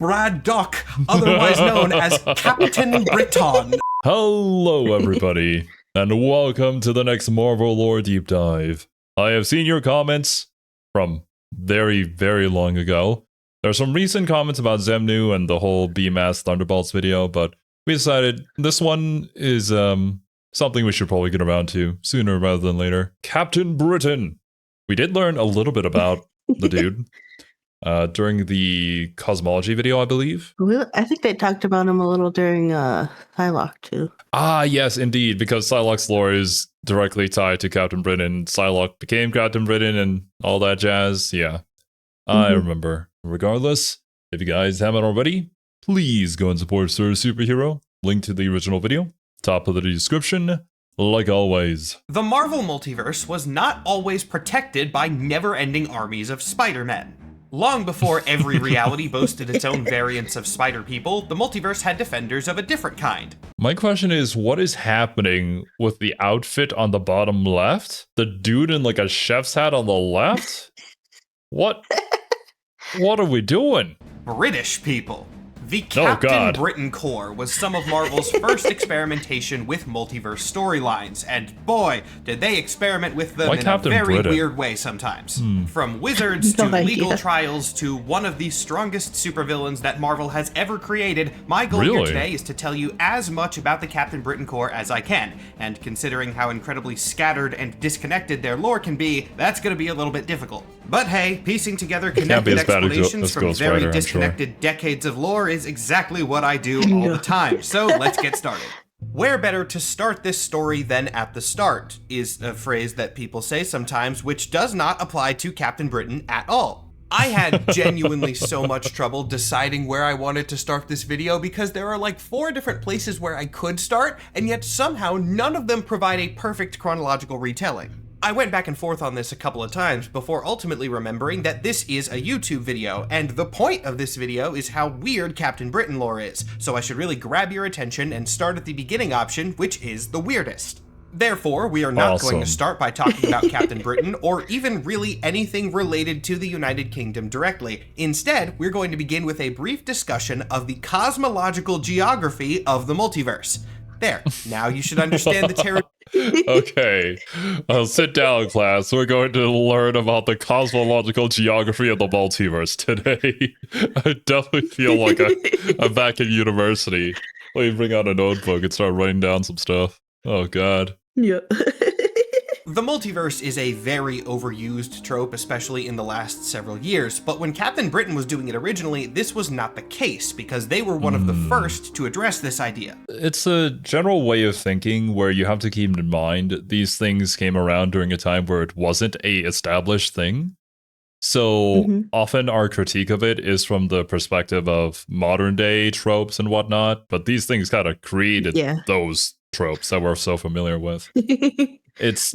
Braddock, otherwise known as Captain Britain. Hello, everybody, and welcome to the next Marvel lore deep dive. I have seen your comments from very, very long ago. There are some recent comments about Zemnu and the whole BMAS Thunderbolts video, but we decided this one is something we should probably get around to sooner rather than later. Captain Britain. We did learn a little bit about the dude during the cosmology video, I believe. I think they talked about him a little during Psylocke too. Ah, yes, indeed, because Psylocke's lore is directly tied to Captain Britain. Psylocke became Captain Britain and all that jazz. Yeah, I remember. Regardless, if you guys haven't already, please go and support Sir Superhero. Link to the original video, top of the description, like always. The Marvel multiverse was not always protected by never-ending armies of Spider-Men. Long before every reality boasted its own variants of Spider-People, the multiverse had defenders of a different kind. My question is, what is happening with the outfit on the bottom left? The dude in like a chef's hat on the left? What are we doing? British people. The Captain Britain Corps was some of Marvel's first experimentation with multiverse storylines, and boy, did they experiment with them in a very weird way sometimes. From wizards to legal trials to one of the strongest supervillains that Marvel has ever created, my goal here today is to tell you as much about the Captain Britain Corps as I can, and considering how incredibly scattered and disconnected their lore can be, that's going to be a little bit difficult. But hey, piecing together connected explanations from very disconnected decades of lore is exactly what I do all the time, so let's get started. Where better to start this story than at the start, is a phrase that people say sometimes, which does not apply to Captain Britain at all. I had genuinely so much trouble deciding where I wanted to start this video because there are like 4 different places where I could start, and yet somehow none of them provide a perfect chronological retelling. I went back and forth on this a couple of times before ultimately remembering that this is a YouTube video, and the point of this video is how weird Captain Britain lore is, so I should really grab your attention and start at the beginning option, which is the weirdest. Therefore, we are not going to start by talking about Captain Britain, or even really anything related to the United Kingdom directly. Instead, we're going to begin with a brief discussion of the cosmological geography of the multiverse. There, now you should understand the territory. Okay, sit down, class. We're going to learn about the cosmological geography of the multiverse today. I definitely feel like I'm back in university. Let me bring out a notebook and start writing down some stuff. Oh, God. Yeah. The multiverse is a very overused trope, especially in the last several years, but when Captain Britain was doing it originally, this was not the case, because they were one of the first to address this idea. It's a general way of thinking where you have to keep in mind these things came around during a time where it wasn't a established thing. So often our critique of it is from the perspective of modern day tropes and whatnot, but these things kind of created those tropes that we're so familiar with. It's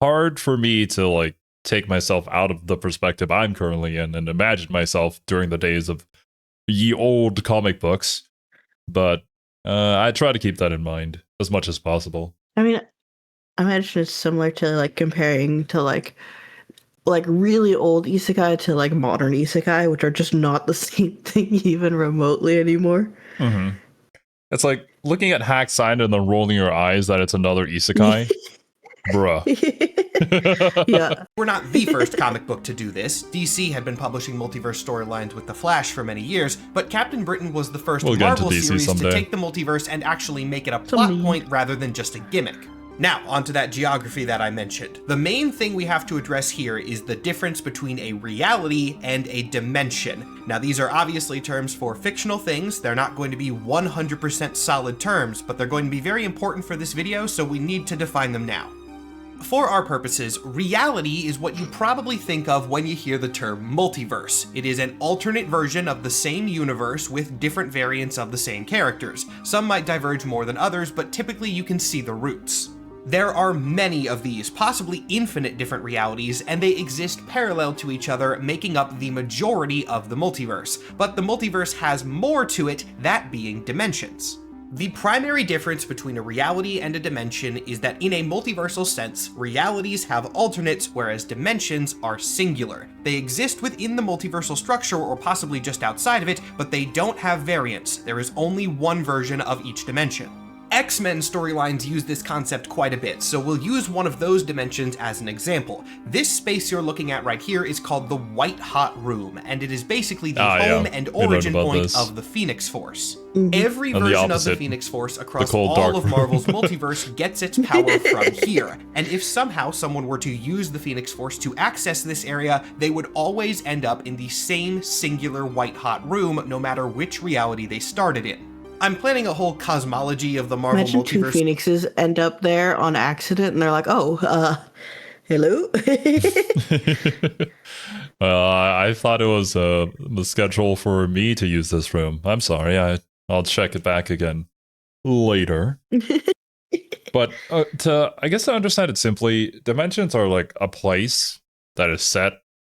hard for me to like take myself out of the perspective I'm currently in and imagine myself during the days of ye old comic books, but I try to keep that in mind as much as possible. I mean, I imagine it's similar to like comparing to like really old isekai to like modern isekai, which are just not the same thing even remotely anymore. It's like looking at Hack Sign and then rolling your eyes that it's another isekai. Bruh. Yeah. We're not the first comic book to do this. DC had been publishing multiverse storylines with The Flash for many years, but Captain Britain was the first Marvel series to take the multiverse and actually make it a plot point rather than just a gimmick. Now, onto that geography that I mentioned. The main thing we have to address here is the difference between a reality and a dimension. Now, these are obviously terms for fictional things. They're not going to be 100% solid terms, but they're going to be very important for this video, so we need to define them now. For our purposes, reality is what you probably think of when you hear the term multiverse. It is an alternate version of the same universe with different variants of the same characters. Some might diverge more than others, but typically you can see the roots. There are many of these, possibly infinite different realities, and they exist parallel to each other, making up the majority of the multiverse. But the multiverse has more to it, that being dimensions. The primary difference between a reality and a dimension is that in a multiversal sense, realities have alternates, whereas dimensions are singular. They exist within the multiversal structure or possibly just outside of it, but they don't have variants. There is only one version of each dimension. X-Men storylines use this concept quite a bit, so we'll use one of those dimensions as an example. This space you're looking at right here is called the White Hot Room, and it is basically the home and origin point of the Phoenix Force. Every version of the Phoenix Force across all of Marvel's multiverse gets its power from here, and if somehow someone were to use the Phoenix Force to access this area, they would always end up in the same singular White Hot Room, no matter which reality they started in. I'm planning a whole cosmology of the Marvel multiverse. Imagine two Phoenixes end up there on accident, and they're like, hello? I thought it was the schedule for me to use this room. I'm sorry. I'll check it back again later. But I guess to understand it simply, dimensions are like a place that is set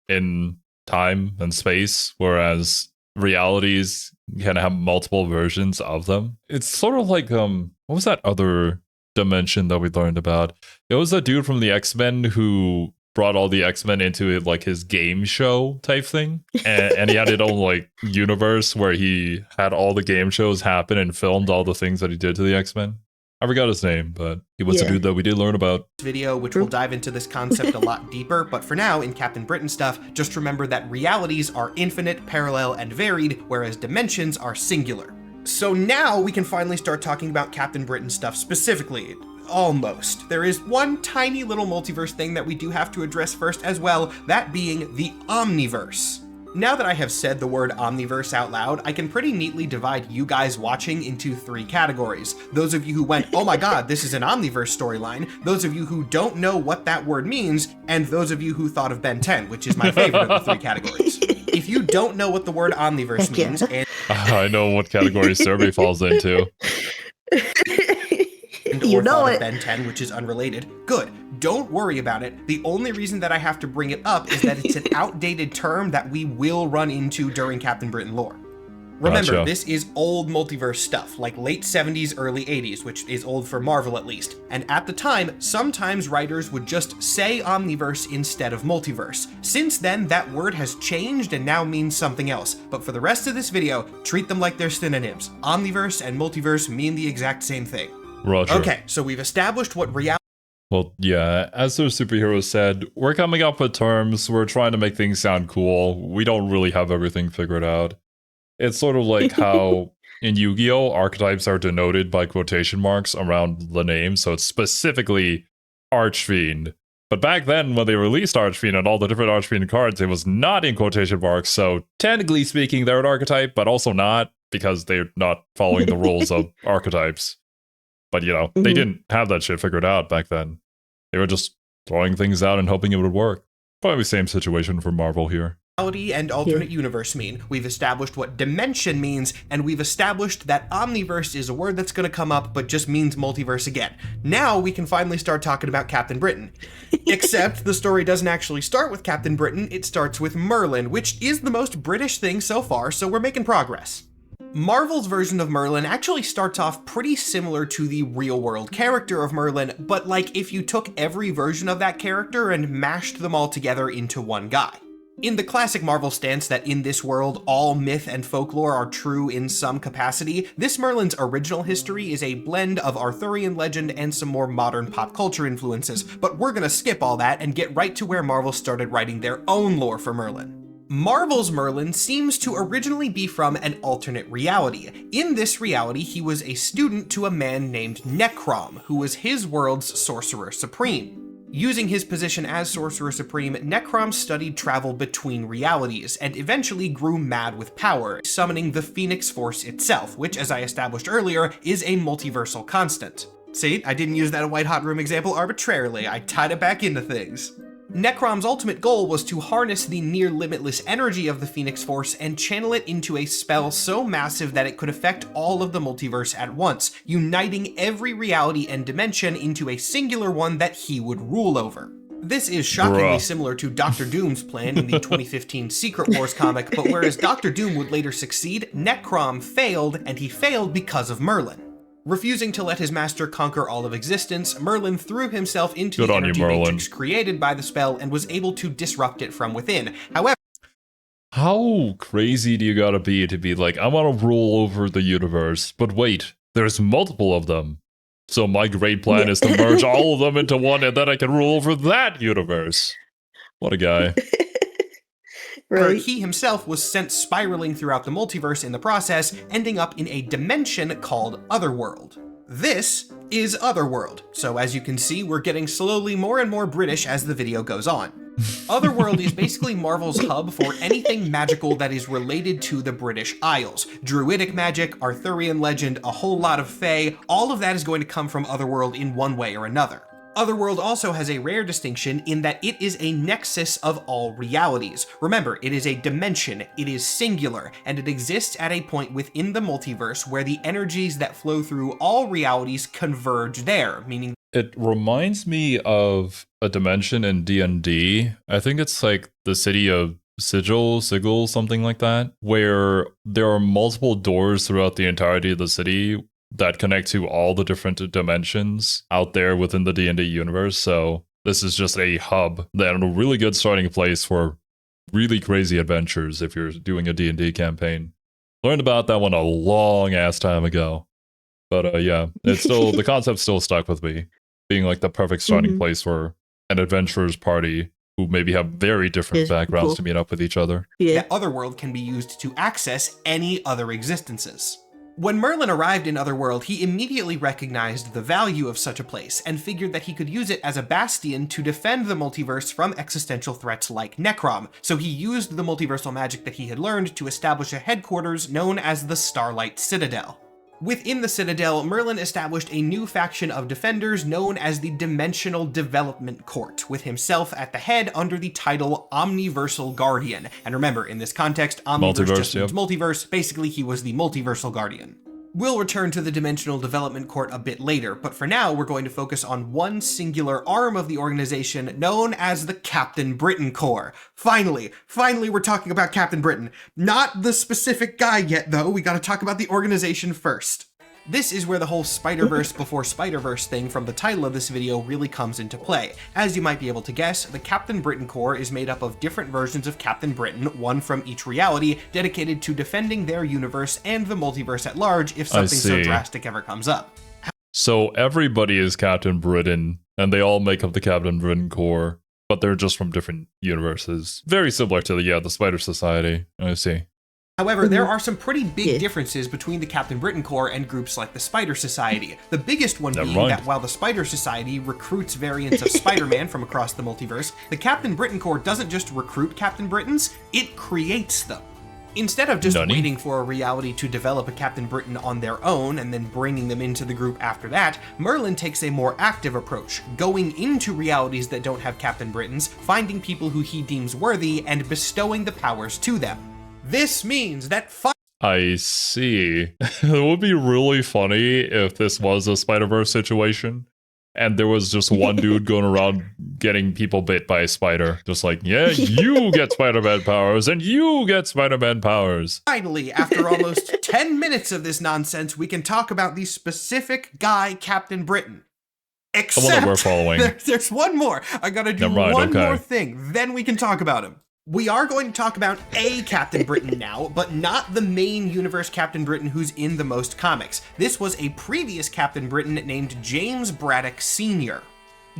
in time and space, whereas realities can have multiple versions of them. It's sort of like what was that other dimension that we learned about? It was a dude from the X-Men who brought all the X-Men into it, like his game show type thing, and he had his own like universe where he had all the game shows happen and filmed all the things that he did to the X-Men. I forgot his name, but he was a dude that we did learn about. Video, which will dive into this concept a lot deeper, but for now, in Captain Britain stuff, just remember that realities are infinite, parallel, and varied, whereas dimensions are singular. So now we can finally start talking about Captain Britain stuff specifically. Almost. There is one tiny little multiverse thing that we do have to address first as well, that being the Omniverse. Now that I have said the word Omniverse out loud, I can pretty neatly divide you guys watching into 3 categories. Those of you who went, oh my god, this is an Omniverse storyline, those of you who don't know what that word means, and those of you who thought of Ben 10, which is my favorite of the 3 categories. If you don't know what the word Omniverse means, and I know what category Survey falls into. or thought of Ben 10, which is unrelated, good. Don't worry about it. The only reason that I have to bring it up is that it's an outdated term that we will run into during Captain Britain lore. Remember, this is old multiverse stuff, like late 70s, early 80s, which is old for Marvel at least. And at the time, sometimes writers would just say Omniverse instead of multiverse. Since then, that word has changed and now means something else. But for the rest of this video, treat them like they're synonyms. Omniverse and multiverse mean the exact same thing. Roger. Okay, so we've established what reality. Well, yeah, as those superheroes said, we're coming up with terms, we're trying to make things sound cool, we don't really have everything figured out. It's sort of like how in Yu-Gi-Oh! Archetypes are denoted by quotation marks around the name, so it's specifically Archfiend. But back then, when they released Archfiend and all the different Archfiend cards, it was not in quotation marks, so technically speaking, they're an archetype, but also not, because they're not following the rules of archetypes. But, you know, they didn't have that shit figured out back then. They were just throwing things out and hoping it would work. Probably same situation for Marvel here. Reality and alternate universe mean. We've established what dimension means, and we've established that omniverse is a word that's going to come up, but just means multiverse again. Now we can finally start talking about Captain Britain. Except the story doesn't actually start with Captain Britain, it starts with Merlin, which is the most British thing so far, so we're making progress. Marvel's version of Merlin actually starts off pretty similar to the real-world character of Merlin, but like if you took every version of that character and mashed them all together into one guy. In the classic Marvel stance that in this world all myth and folklore are true in some capacity, this Merlin's original history is a blend of Arthurian legend and some more modern pop culture influences, but we're gonna skip all that and get right to where Marvel started writing their own lore for Merlin. Marvel's Merlin seems to originally be from an alternate reality. In this reality, he was a student to a man named Necrom, who was his world's Sorcerer Supreme. Using his position as Sorcerer Supreme, Necrom studied travel between realities, and eventually grew mad with power, summoning the Phoenix Force itself, which, as I established earlier, is a multiversal constant. See, I didn't use that White Hot Room example arbitrarily, I tied it back into things. Necrom's ultimate goal was to harness the near-limitless energy of the Phoenix Force and channel it into a spell so massive that it could affect all of the multiverse at once, uniting every reality and dimension into a singular one that he would rule over. This is shockingly similar to Doctor Doom's plan in the 2015 Secret Wars comic, but whereas Doctor Doom would later succeed, Necrom failed, and he failed because of Merlin. Refusing to let his master conquer all of existence, Merlin threw himself into the energy matrix created by the spell and was able to disrupt it from within. However, how crazy do you gotta be to be like, I want to rule over the universe, but wait, there's multiple of them. So my great plan is to merge all of them into one, and then I can rule over that universe. What a guy. Right. He himself was sent spiraling throughout the multiverse in the process, ending up in a dimension called Otherworld. This is Otherworld, so as you can see, we're getting slowly more and more British as the video goes on. Otherworld is basically Marvel's hub for anything magical that is related to the British Isles. Druidic magic, Arthurian legend, a whole lot of fae, all of that is going to come from Otherworld in one way or another. Otherworld also has a rare distinction in that it is a nexus of all realities. Remember, it is a dimension, it is singular, and it exists at a point within the multiverse where the energies that flow through all realities converge there, meaning it reminds me of a dimension in D&D. I think it's like the city of Sigil, something like that, where there are multiple doors throughout the entirety of the city that connect to all the different dimensions out there within the D&D universe. So this is just a hub and a really good starting place for really crazy adventures if you're doing a D&D campaign. Learned about that one a long ass time ago. But yeah, it's still, the concept still stuck with me, being like the perfect starting place for an adventurer's party who maybe have very different backgrounds to meet up with each other. That Otherworld can be used to access any other existences. When Merlin arrived in Otherworld, he immediately recognized the value of such a place and figured that he could use it as a bastion to defend the multiverse from existential threats like Necrom, so he used the multiversal magic that he had learned to establish a headquarters known as the Starlight Citadel. Within the Citadel, Merlin established a new faction of defenders known as the Dimensional Development Court, with himself at the head under the title Omniversal Guardian. And remember, in this context, Omniverse just means multiverse. Basically, he was the Multiversal Guardian. We'll return to the Dimensional Development Court a bit later, but for now we're going to focus on one singular arm of the organization known as the Captain Britain Corps. Finally we're talking about Captain Britain. Not the specific guy yet, though. We gotta talk about the organization first. This is where the whole Spider-Verse before Spider-Verse thing from the title of this video really comes into play. As you might be able to guess, the Captain Britain Corps is made up of different versions of Captain Britain, one from each reality, dedicated to defending their universe and the multiverse at large if something so drastic ever comes up. So everybody is Captain Britain, and they all make up the Captain Britain Corps, but they're just from different universes. Very similar to the Spider Society. I see. However, there are some pretty big differences between the Captain Britain Corps and groups like the Spider Society. The biggest one being that while the Spider Society recruits variants of Spider-Man from across the multiverse, the Captain Britain Corps doesn't just recruit Captain Britons, it creates them. Instead of just waiting for a reality to develop a Captain Britain on their own and then bringing them into the group after that, Merlin takes a more active approach, going into realities that don't have Captain Britons, finding people who he deems worthy, and bestowing the powers to them. This means that I see. It would be really funny if this was a Spider-Verse situation and there was just one dude going around getting people bit by a spider. Just like, yeah, you get Spider-Man powers and you get Spider-Man powers. Finally, after almost 10 minutes of this nonsense, we can talk about the specific guy, Captain Britain. Except the one that we're following. There's one more. I gotta do one more thing, then we can talk about him. We are going to talk about a Captain Britain now, but not the main universe Captain Britain who's in the most comics. This was a previous Captain Britain named James Braddock Sr.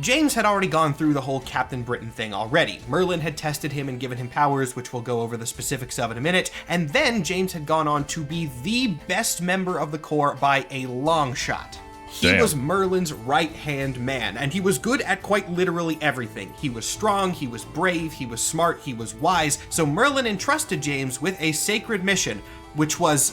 James had already gone through the whole Captain Britain thing already. Merlin had tested him and given him powers, which we'll go over the specifics of in a minute, and then James had gone on to be the best member of the Corps by a long shot. He was Merlin's right-hand man, and he was good at quite literally everything. He was strong, he was brave, he was smart, he was wise, so Merlin entrusted James with a sacred mission, which was,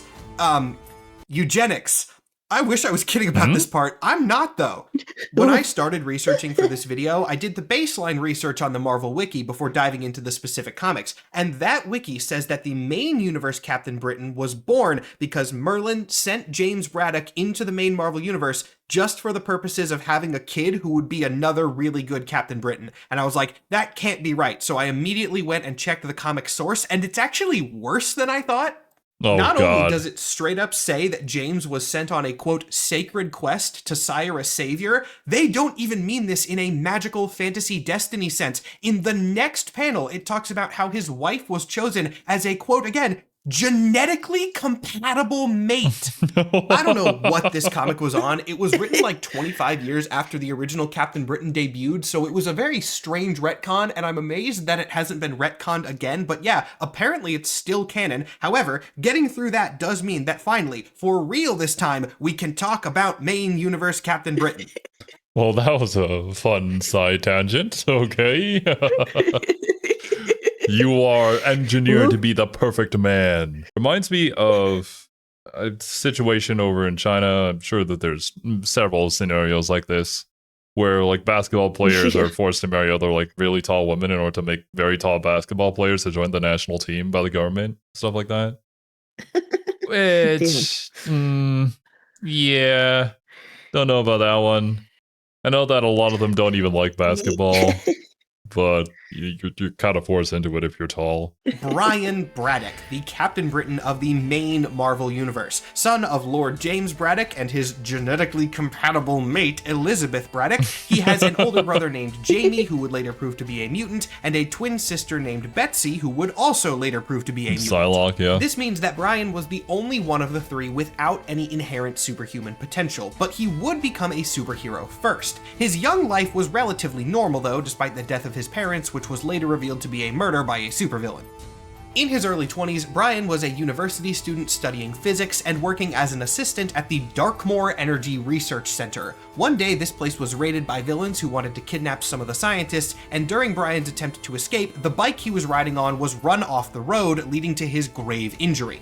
eugenics. I wish I was kidding about this part. I'm not, though. When I started researching for this video, I did the baseline research on the Marvel Wiki before diving into the specific comics, and that wiki says that the main universe Captain Britain was born because Merlin sent James Braddock into the main Marvel universe just for the purposes of having a kid who would be another really good Captain Britain. And I was like, that can't be right. So I immediately went and checked the comic source, and it's actually worse than I thought. Not only does it straight up say that James was sent on a, quote, sacred quest to sire a savior, they don't even mean this in a magical fantasy destiny sense. In the next panel, it talks about how his wife was chosen as a, quote, again, genetically compatible mate. I don't know what this comic was on. It was written like 25 years after the original Captain Britain debuted, so it was a very strange retcon, and I'm amazed that it hasn't been retconned again, but yeah, apparently it's still canon. However, getting through that does mean that finally, for real this time, we can talk about main universe Captain Britain. Well, that was a fun side tangent, okay? You are engineered to be the perfect man. Reminds me of a situation over in China. I'm sure that there's several scenarios like this where like basketball players are forced to marry other like really tall women in order to make very tall basketball players to join the national team by the government, stuff like that. Which, yeah, don't know about that one. I know that a lot of them don't even like basketball. But you're kind of forced into it if you're tall. Brian Braddock, the Captain Britain of the main Marvel Universe, son of Lord James Braddock and his genetically compatible mate, Elizabeth Braddock. He has an older brother named Jamie, who would later prove to be a mutant, and a twin sister named Betsy, who would also later prove to be a mutant. Psylocke, yeah. This means that Brian was the only one of the three without any inherent superhuman potential, but he would become a superhero first. His young life was relatively normal, though, despite the death of his parents, which was later revealed to be a murder by a supervillain. In his early 20s, Brian was a university student studying physics and working as an assistant at the Darkmoor Energy Research Center. One day, this place was raided by villains who wanted to kidnap some of the scientists, and during Brian's attempt to escape, the bike he was riding on was run off the road, leading to his grave injury.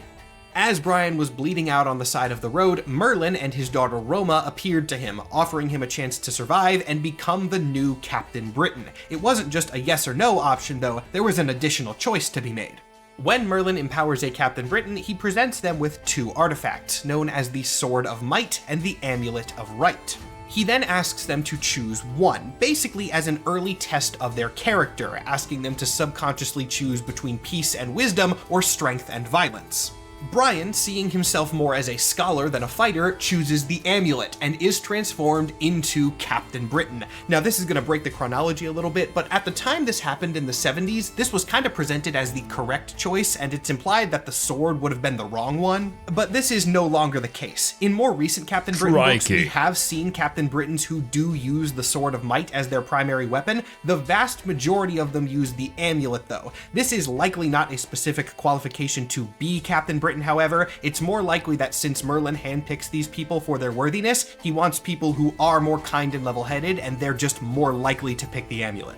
As Brian was bleeding out on the side of the road, Merlin and his daughter Roma appeared to him, offering him a chance to survive and become the new Captain Britain. It wasn't just a yes or no option, though, there was an additional choice to be made. When Merlin empowers a Captain Britain, he presents them with two artifacts, known as the Sword of Might and the Amulet of Right. He then asks them to choose one, basically as an early test of their character, asking them to subconsciously choose between peace and wisdom or strength and violence. Brian, seeing himself more as a scholar than a fighter, chooses the amulet and is transformed into Captain Britain. Now, this is going to break the chronology a little bit, but at the time this happened in the 70s, this was kind of presented as the correct choice, and it's implied that the sword would have been the wrong one. But this is no longer the case. In more recent Captain Britain books, we have seen Captain Britons who do use the Sword of Might as their primary weapon. The vast majority of them use the amulet, though. This is likely not a specific qualification to be Captain Britain, however. It's more likely that since Merlin handpicks these people for their worthiness, he wants people who are more kind and level-headed, and they're just more likely to pick the amulet.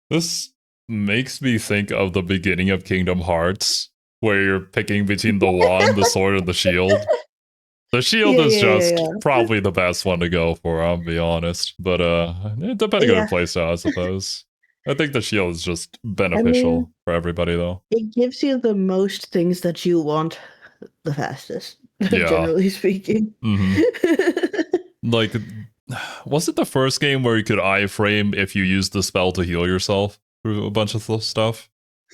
This makes me think of the beginning of Kingdom Hearts, where you're picking between the wand, the sword, and the shield. The shield is just probably the best one to go for, I'll be honest. But depending on your playstyle, I suppose. I think the shield is just beneficial for everybody, though. It gives you the most things that you want the fastest, generally speaking. Mm-hmm. Like, was it the first game where you could iframe if you used the spell to heal yourself through a bunch of stuff?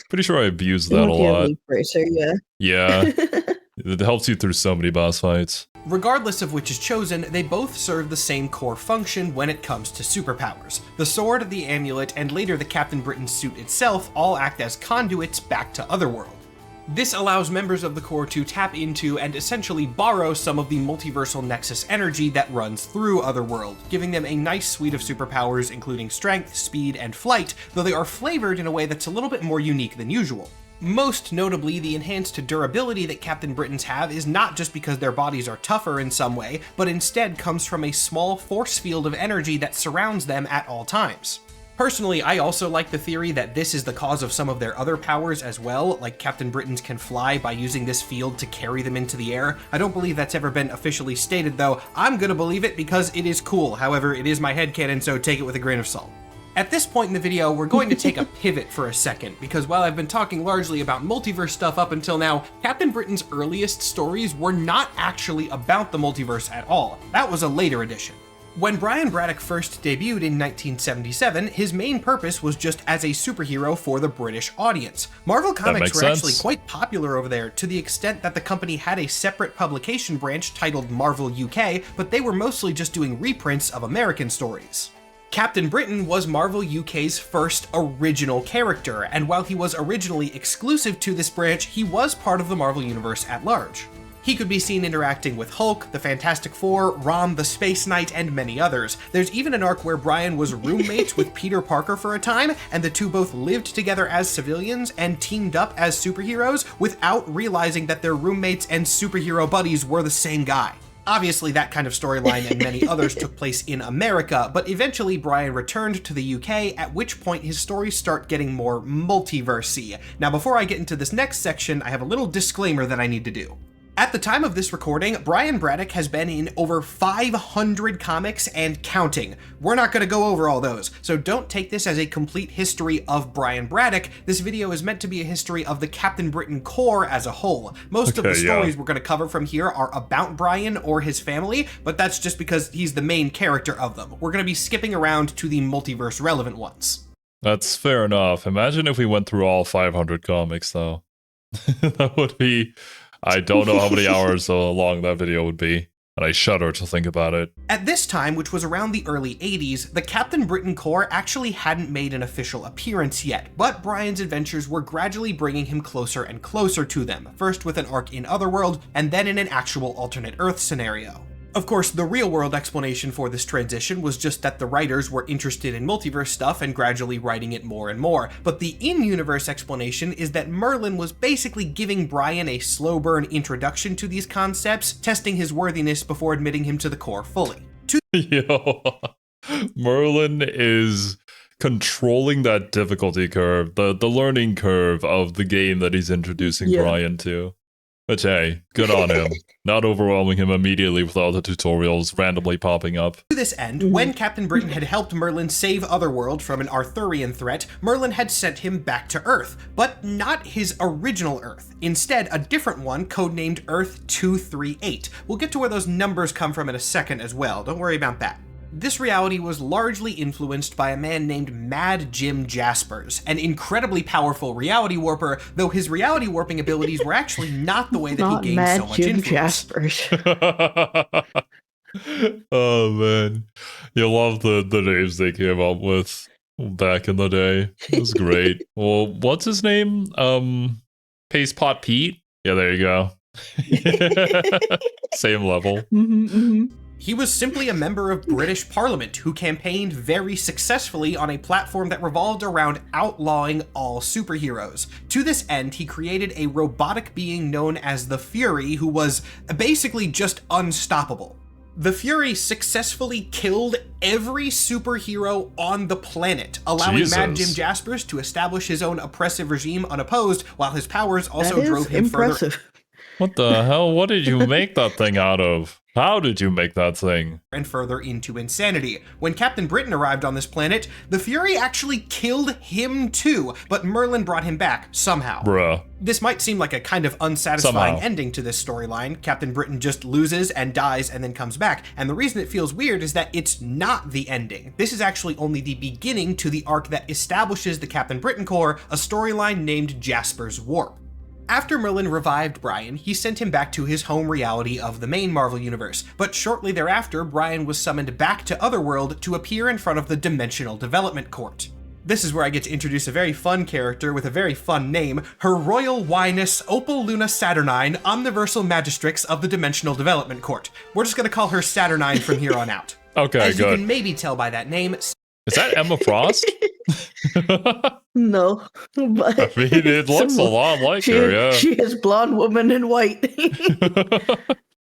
Pretty sure I've used that a lot. Yeah. It helps you through so many boss fights. Regardless of which is chosen, they both serve the same core function when it comes to superpowers. The sword, the amulet, and later the Captain Britain suit itself all act as conduits back to Otherworld. This allows members of the core to tap into and essentially borrow some of the multiversal nexus energy that runs through Otherworld, giving them a nice suite of superpowers including strength, speed, and flight, though they are flavored in a way that's a little bit more unique than usual. Most notably, the enhanced durability that Captain Britons have is not just because their bodies are tougher in some way, but instead comes from a small force field of energy that surrounds them at all times. Personally, I also like the theory that this is the cause of some of their other powers as well, like Captain Britons can fly by using this field to carry them into the air. I don't believe that's ever been officially stated, though. I'm gonna believe it because it is cool. However, it is my headcanon, so take it with a grain of salt. At this point in the video, we're going to take a pivot for a second, because while I've been talking largely about multiverse stuff up until now, Captain Britain's earliest stories were not actually about the multiverse at all. That was a later addition. When Brian Braddock first debuted in 1977, his main purpose was just as a superhero for the British audience. Marvel Comics were actually quite popular over there, to the extent that the company had a separate publication branch titled Marvel UK, but they were mostly just doing reprints of American stories. Captain Britain was Marvel UK's first original character, and while he was originally exclusive to this branch, he was part of the Marvel Universe at large. He could be seen interacting with Hulk, the Fantastic Four, Rom the Space Knight, and many others. There's even an arc where Brian was roommates with Peter Parker for a time, and the two both lived together as civilians and teamed up as superheroes without realizing that their roommates and superhero buddies were the same guy. Obviously, that kind of storyline and many others took place in America, but eventually Brian returned to the UK, at which point his stories start getting more multiverse-y. Now, before I get into this next section, I have a little disclaimer that I need to do. At the time of this recording, Brian Braddock has been in over 500 comics and counting. We're not going to go over all those, so don't take this as a complete history of Brian Braddock. This video is meant to be a history of the Captain Britain Corps as a whole. Most of the stories we're going to cover from here are about Brian or his family, but that's just because he's the main character of them. We're going to be skipping around to the multiverse relevant ones. That's fair enough. Imagine if we went through all 500 comics, though. That would be... I don't know how many hours long that video would be, and I shudder to think about it. At this time, which was around the early 80s, the Captain Britain Corps actually hadn't made an official appearance yet, but Brian's adventures were gradually bringing him closer and closer to them, first with an arc in Otherworld, and then in an actual alternate Earth scenario. Of course, the real-world explanation for this transition was just that the writers were interested in multiverse stuff and gradually writing it more and more, but the in-universe explanation is that Merlin was basically giving Brian a slow-burn introduction to these concepts, testing his worthiness before admitting him to the Corps fully. Yo, Merlin is controlling that difficulty curve, the learning curve of the game that he's introducing Brian to. But hey, good on him. Not overwhelming him immediately with all the tutorials randomly popping up. To this end, when Captain Britain had helped Merlin save Otherworld from an Arthurian threat, Merlin had sent him back to Earth, but not his original Earth. Instead, a different one, codenamed Earth 238. We'll get to where those numbers come from in a second as well, don't worry about that. This reality was largely influenced by a man named Mad Jim Jaspers, an incredibly powerful reality warper, though his reality warping abilities were actually not the way that he gained so much influence. Jaspers. Oh man, you love the names they came up with back in the day. It was great. Well, what's his name? Paste Pot Pete? Yeah, there you go. Same level. He was simply a member of British Parliament who campaigned very successfully on a platform that revolved around outlawing all superheroes. To this end, he created a robotic being known as the Fury, who was basically just unstoppable. The Fury successfully killed every superhero on the planet, allowing Mad Jim Jaspers to establish his own oppressive regime unopposed, while his powers also drove him further. What the hell? What did you make that thing out of? How did you make that thing? And further into insanity. When Captain Britain arrived on this planet, the Fury actually killed him too, but Merlin brought him back somehow. Bruh. This might seem like a kind of unsatisfying ending to this storyline. Captain Britain just loses and dies and then comes back. And the reason it feels weird is that it's not the ending. This is actually only the beginning to the arc that establishes the Captain Britain Corps, a storyline named Jasper's Warp. After Merlin revived Brian, he sent him back to his home reality of the main Marvel Universe, but shortly thereafter, Brian was summoned back to Otherworld to appear in front of the Dimensional Development Court. This is where I get to introduce a very fun character with a very fun name, Her Royal Highness Opal Luna Saturnine, Omniversal Magistrix of the Dimensional Development Court. We're just gonna call her Saturnine from here on out. Okay, As good. you can maybe tell by that name. Is that Emma Frost? No, but I mean, it looks a lot like her, yeah. She is blonde woman in white.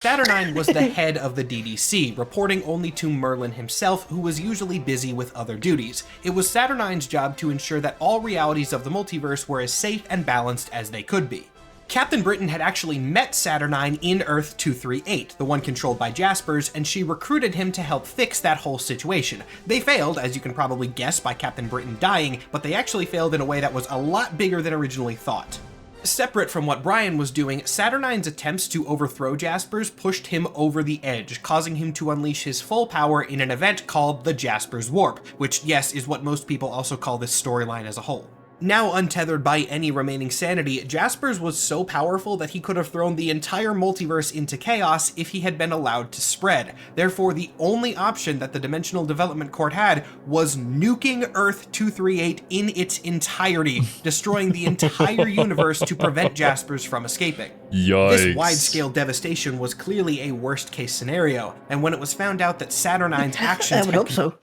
Saturnine was the head of the DDC, reporting only to Merlin himself, who was usually busy with other duties. It was Saturnine's job to ensure that all realities of the multiverse were as safe and balanced as they could be. Captain Britain had actually met Saturnine in Earth 238, the one controlled by Jaspers, and she recruited him to help fix that whole situation. They failed, as you can probably guess by Captain Britain dying, but they actually failed in a way that was a lot bigger than originally thought. Separate from what Brian was doing, Saturnine's attempts to overthrow Jaspers pushed him over the edge, causing him to unleash his full power in an event called the Jaspers Warp, which, yes, is what most people also call this storyline as a whole. Now untethered by any remaining sanity, Jaspers was so powerful that he could have thrown the entire multiverse into chaos if he had been allowed to spread. Therefore, the only option that the Dimensional Development Court had was nuking Earth-238 in its entirety, destroying the entire universe to prevent Jaspers from escaping. Yikes. This wide-scale devastation was clearly a worst-case scenario, and when it was found out that Saturnine's actions... I would hope so.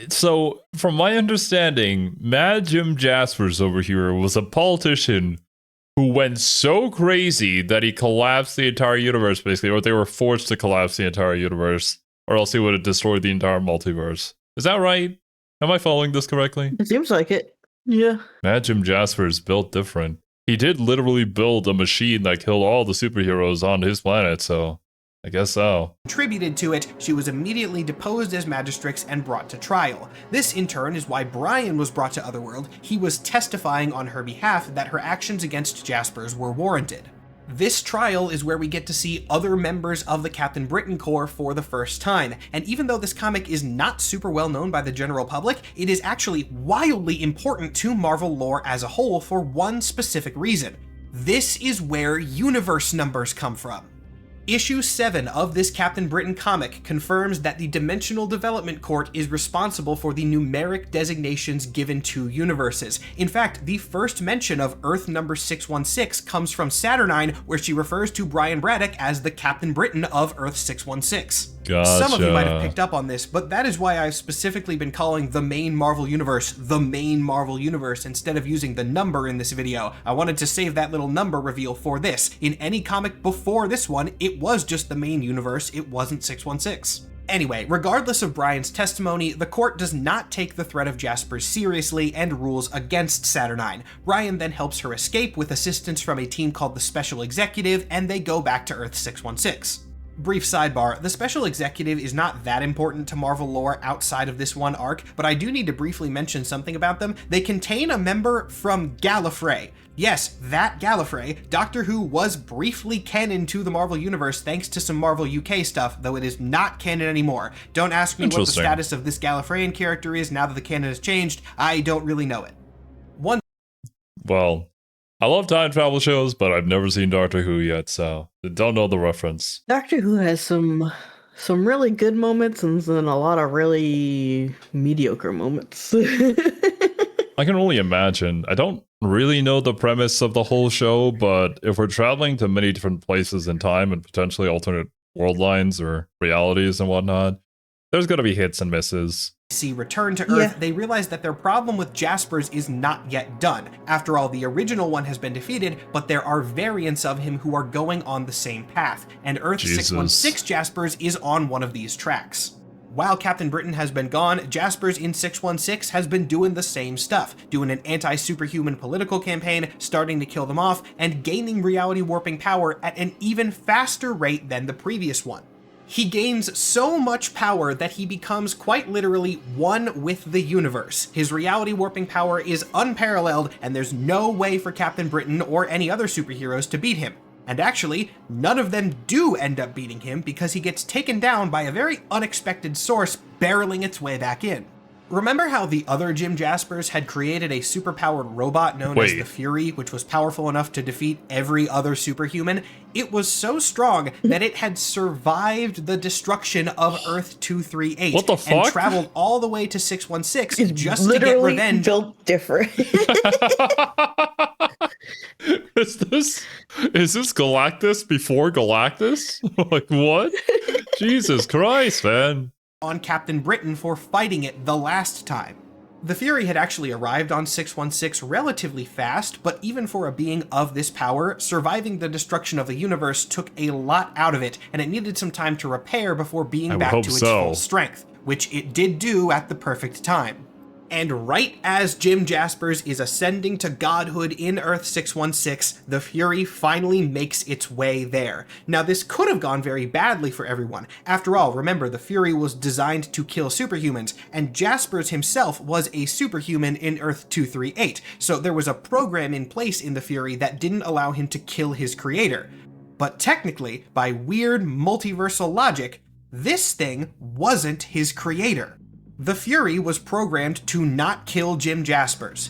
So, from my understanding, Mad Jim Jaspers over here was a politician who went so crazy that he collapsed the entire universe, basically, or they were forced to collapse the entire universe, or else he would have destroyed the entire multiverse. Is that right? Am I following this correctly? It seems like it. Yeah. Mad Jim Jaspers built different. He did literally build a machine that killed all the superheroes on his planet, so... I guess so. Contributed to it, she was immediately deposed as Magistrix and brought to trial. This, in turn, is why Brian was brought to Otherworld. He was testifying on her behalf that her actions against Jaspers were warranted. This trial is where we get to see other members of the Captain Britain Corps for the first time, and even though this comic is not super well known by the general public, it is actually wildly important to Marvel lore as a whole for one specific reason. This is where universe numbers come from. Issue 7 of this Captain Britain comic confirms that the Dimensional Development Court is responsible for the numeric designations given to universes. In fact, the first mention of Earth number 616 comes from Saturnine, where she refers to Brian Braddock as the Captain Britain of Earth 616. Gotcha. Some of you might have picked up on this, but that is why I've specifically been calling the main Marvel Universe the main Marvel Universe instead of using the number in this video. I wanted to save that little number reveal for this. In any comic before this one, it was just the main universe, it wasn't 616. Anyway, regardless of Brian's testimony, the court does not take the threat of Jaspers seriously and rules against Saturnine. Brian then helps her escape with assistance from a team called the Special Executive, and they go back to Earth 616. Brief sidebar, the Special Executive is not that important to Marvel lore outside of this one arc, but I do need to briefly mention something about them. They contain a member from Gallifrey. Yes, that Gallifrey. Doctor Who was briefly canon to the Marvel Universe thanks to some Marvel UK stuff, though it is not canon anymore. Don't ask me what the status of this Gallifreyan character is now that the canon has changed. I don't really know it. Well, I love time travel shows, but I've never seen Doctor Who yet, so don't know the reference. Doctor Who has some really good moments and then a lot of really mediocre moments. I can only imagine. I don't really know the premise of the whole show, but if we're traveling to many different places in time and potentially alternate world lines or realities and whatnot, there's going to be hits and misses. See Return to Earth, they realize that their problem with Jaspers is not yet done. After all, the original one has been defeated, but there are variants of him who are going on the same path, and Earth 616 Jaspers is on one of these tracks. While Captain Britain has been gone, Jaspers in 616 has been doing the same stuff, doing an anti-superhuman political campaign, starting to kill them off, and gaining reality warping power at an even faster rate than the previous one. He gains so much power that he becomes quite literally one with the universe. His reality warping power is unparalleled, and there's no way for Captain Britain or any other superheroes to beat him. And actually, none of them do end up beating him because he gets taken down by a very unexpected source barreling its way back in. Remember how the other Jim Jaspers had created a superpowered robot known as the Fury, which was powerful enough to defeat every other superhuman? It was so strong that it had survived the destruction of Earth-238 what the fuck? And traveled all the way to 616 just to get revenge. Built different. Is this Galactus before Galactus? Like, what? Jesus Christ, man. On Captain Britain for fighting it the last time. The Fury had actually arrived on 616 relatively fast, but even for a being of this power, surviving the destruction of the universe took a lot out of it, and it needed some time to repair before being back to its full strength, which it did do at the perfect time. And right as Jim Jaspers is ascending to godhood in Earth 616, the Fury finally makes its way there. Now, this could have gone very badly for everyone. After all, remember, the Fury was designed to kill superhumans, and Jaspers himself was a superhuman in Earth 238, so there was a program in place in the Fury that didn't allow him to kill his creator. But technically, by weird multiversal logic, this thing wasn't his creator. The Fury was programmed to not kill Jim Jaspers.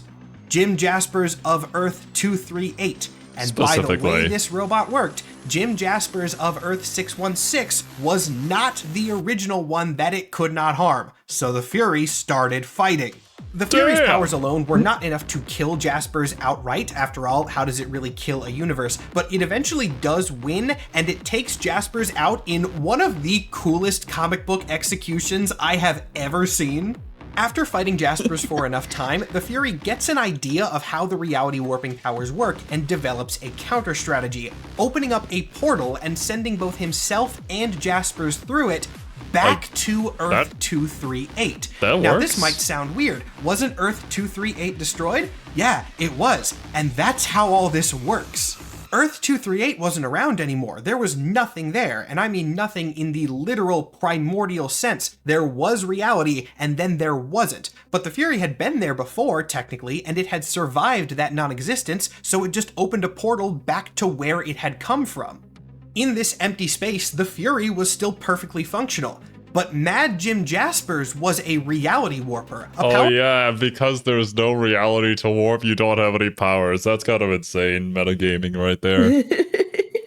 Jim Jaspers of Earth 238. And by the way this robot worked, Jim Jaspers of Earth 616 was not the original one that it could not harm, so the Fury started fighting. The Fury's powers alone were not enough to kill Jaspers outright. After all, how does it really kill a universe? But it eventually does win, and it takes Jaspers out in one of the coolest comic book executions I have ever seen. After fighting Jaspers for enough time, the Fury gets an idea of how the reality warping powers work and develops a counter strategy, opening up a portal and sending both himself and Jaspers through it back to Earth 238. Now, this might sound weird. Wasn't Earth 238 destroyed? Yeah, it was. And that's how all this works. Earth 238 wasn't around anymore. There was nothing there, and I mean nothing in the literal primordial sense. There was reality, and then there wasn't. But the Fury had been there before, technically, and it had survived that non-existence, so it just opened a portal back to where it had come from. In this empty space, the Fury was still perfectly functional. But Mad Jim Jaspers was a reality warper. Oh yeah, because there's no reality to warp, you don't have any powers. That's kind of insane metagaming right there.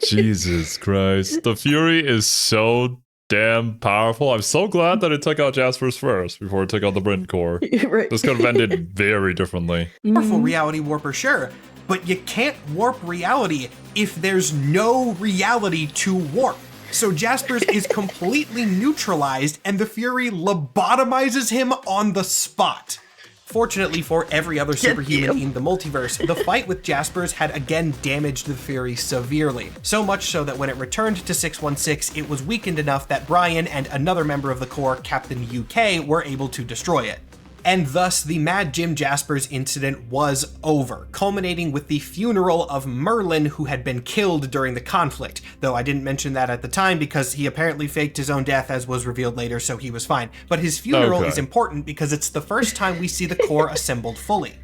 Jesus Christ. The Fury is so damn powerful. I'm so glad that it took out Jaspers first before it took out the Britton Core. Right. This could have ended very differently. Powerful reality warper, sure. But you can't warp reality if there's no reality to warp. So Jaspers is completely neutralized, and the Fury lobotomizes him on the spot. Fortunately for every other superhuman in the multiverse, the fight with Jaspers had again damaged the Fury severely. So much so that when it returned to 616, it was weakened enough that Brian and another member of the Corps, Captain UK, were able to destroy it. And thus, the Mad Jim Jaspers incident was over, culminating with the funeral of Merlin, who had been killed during the conflict, though I didn't mention that at the time because he apparently faked his own death, as was revealed later, so he was fine. But his funeral is important because it's the first time we see the Corps assembled fully.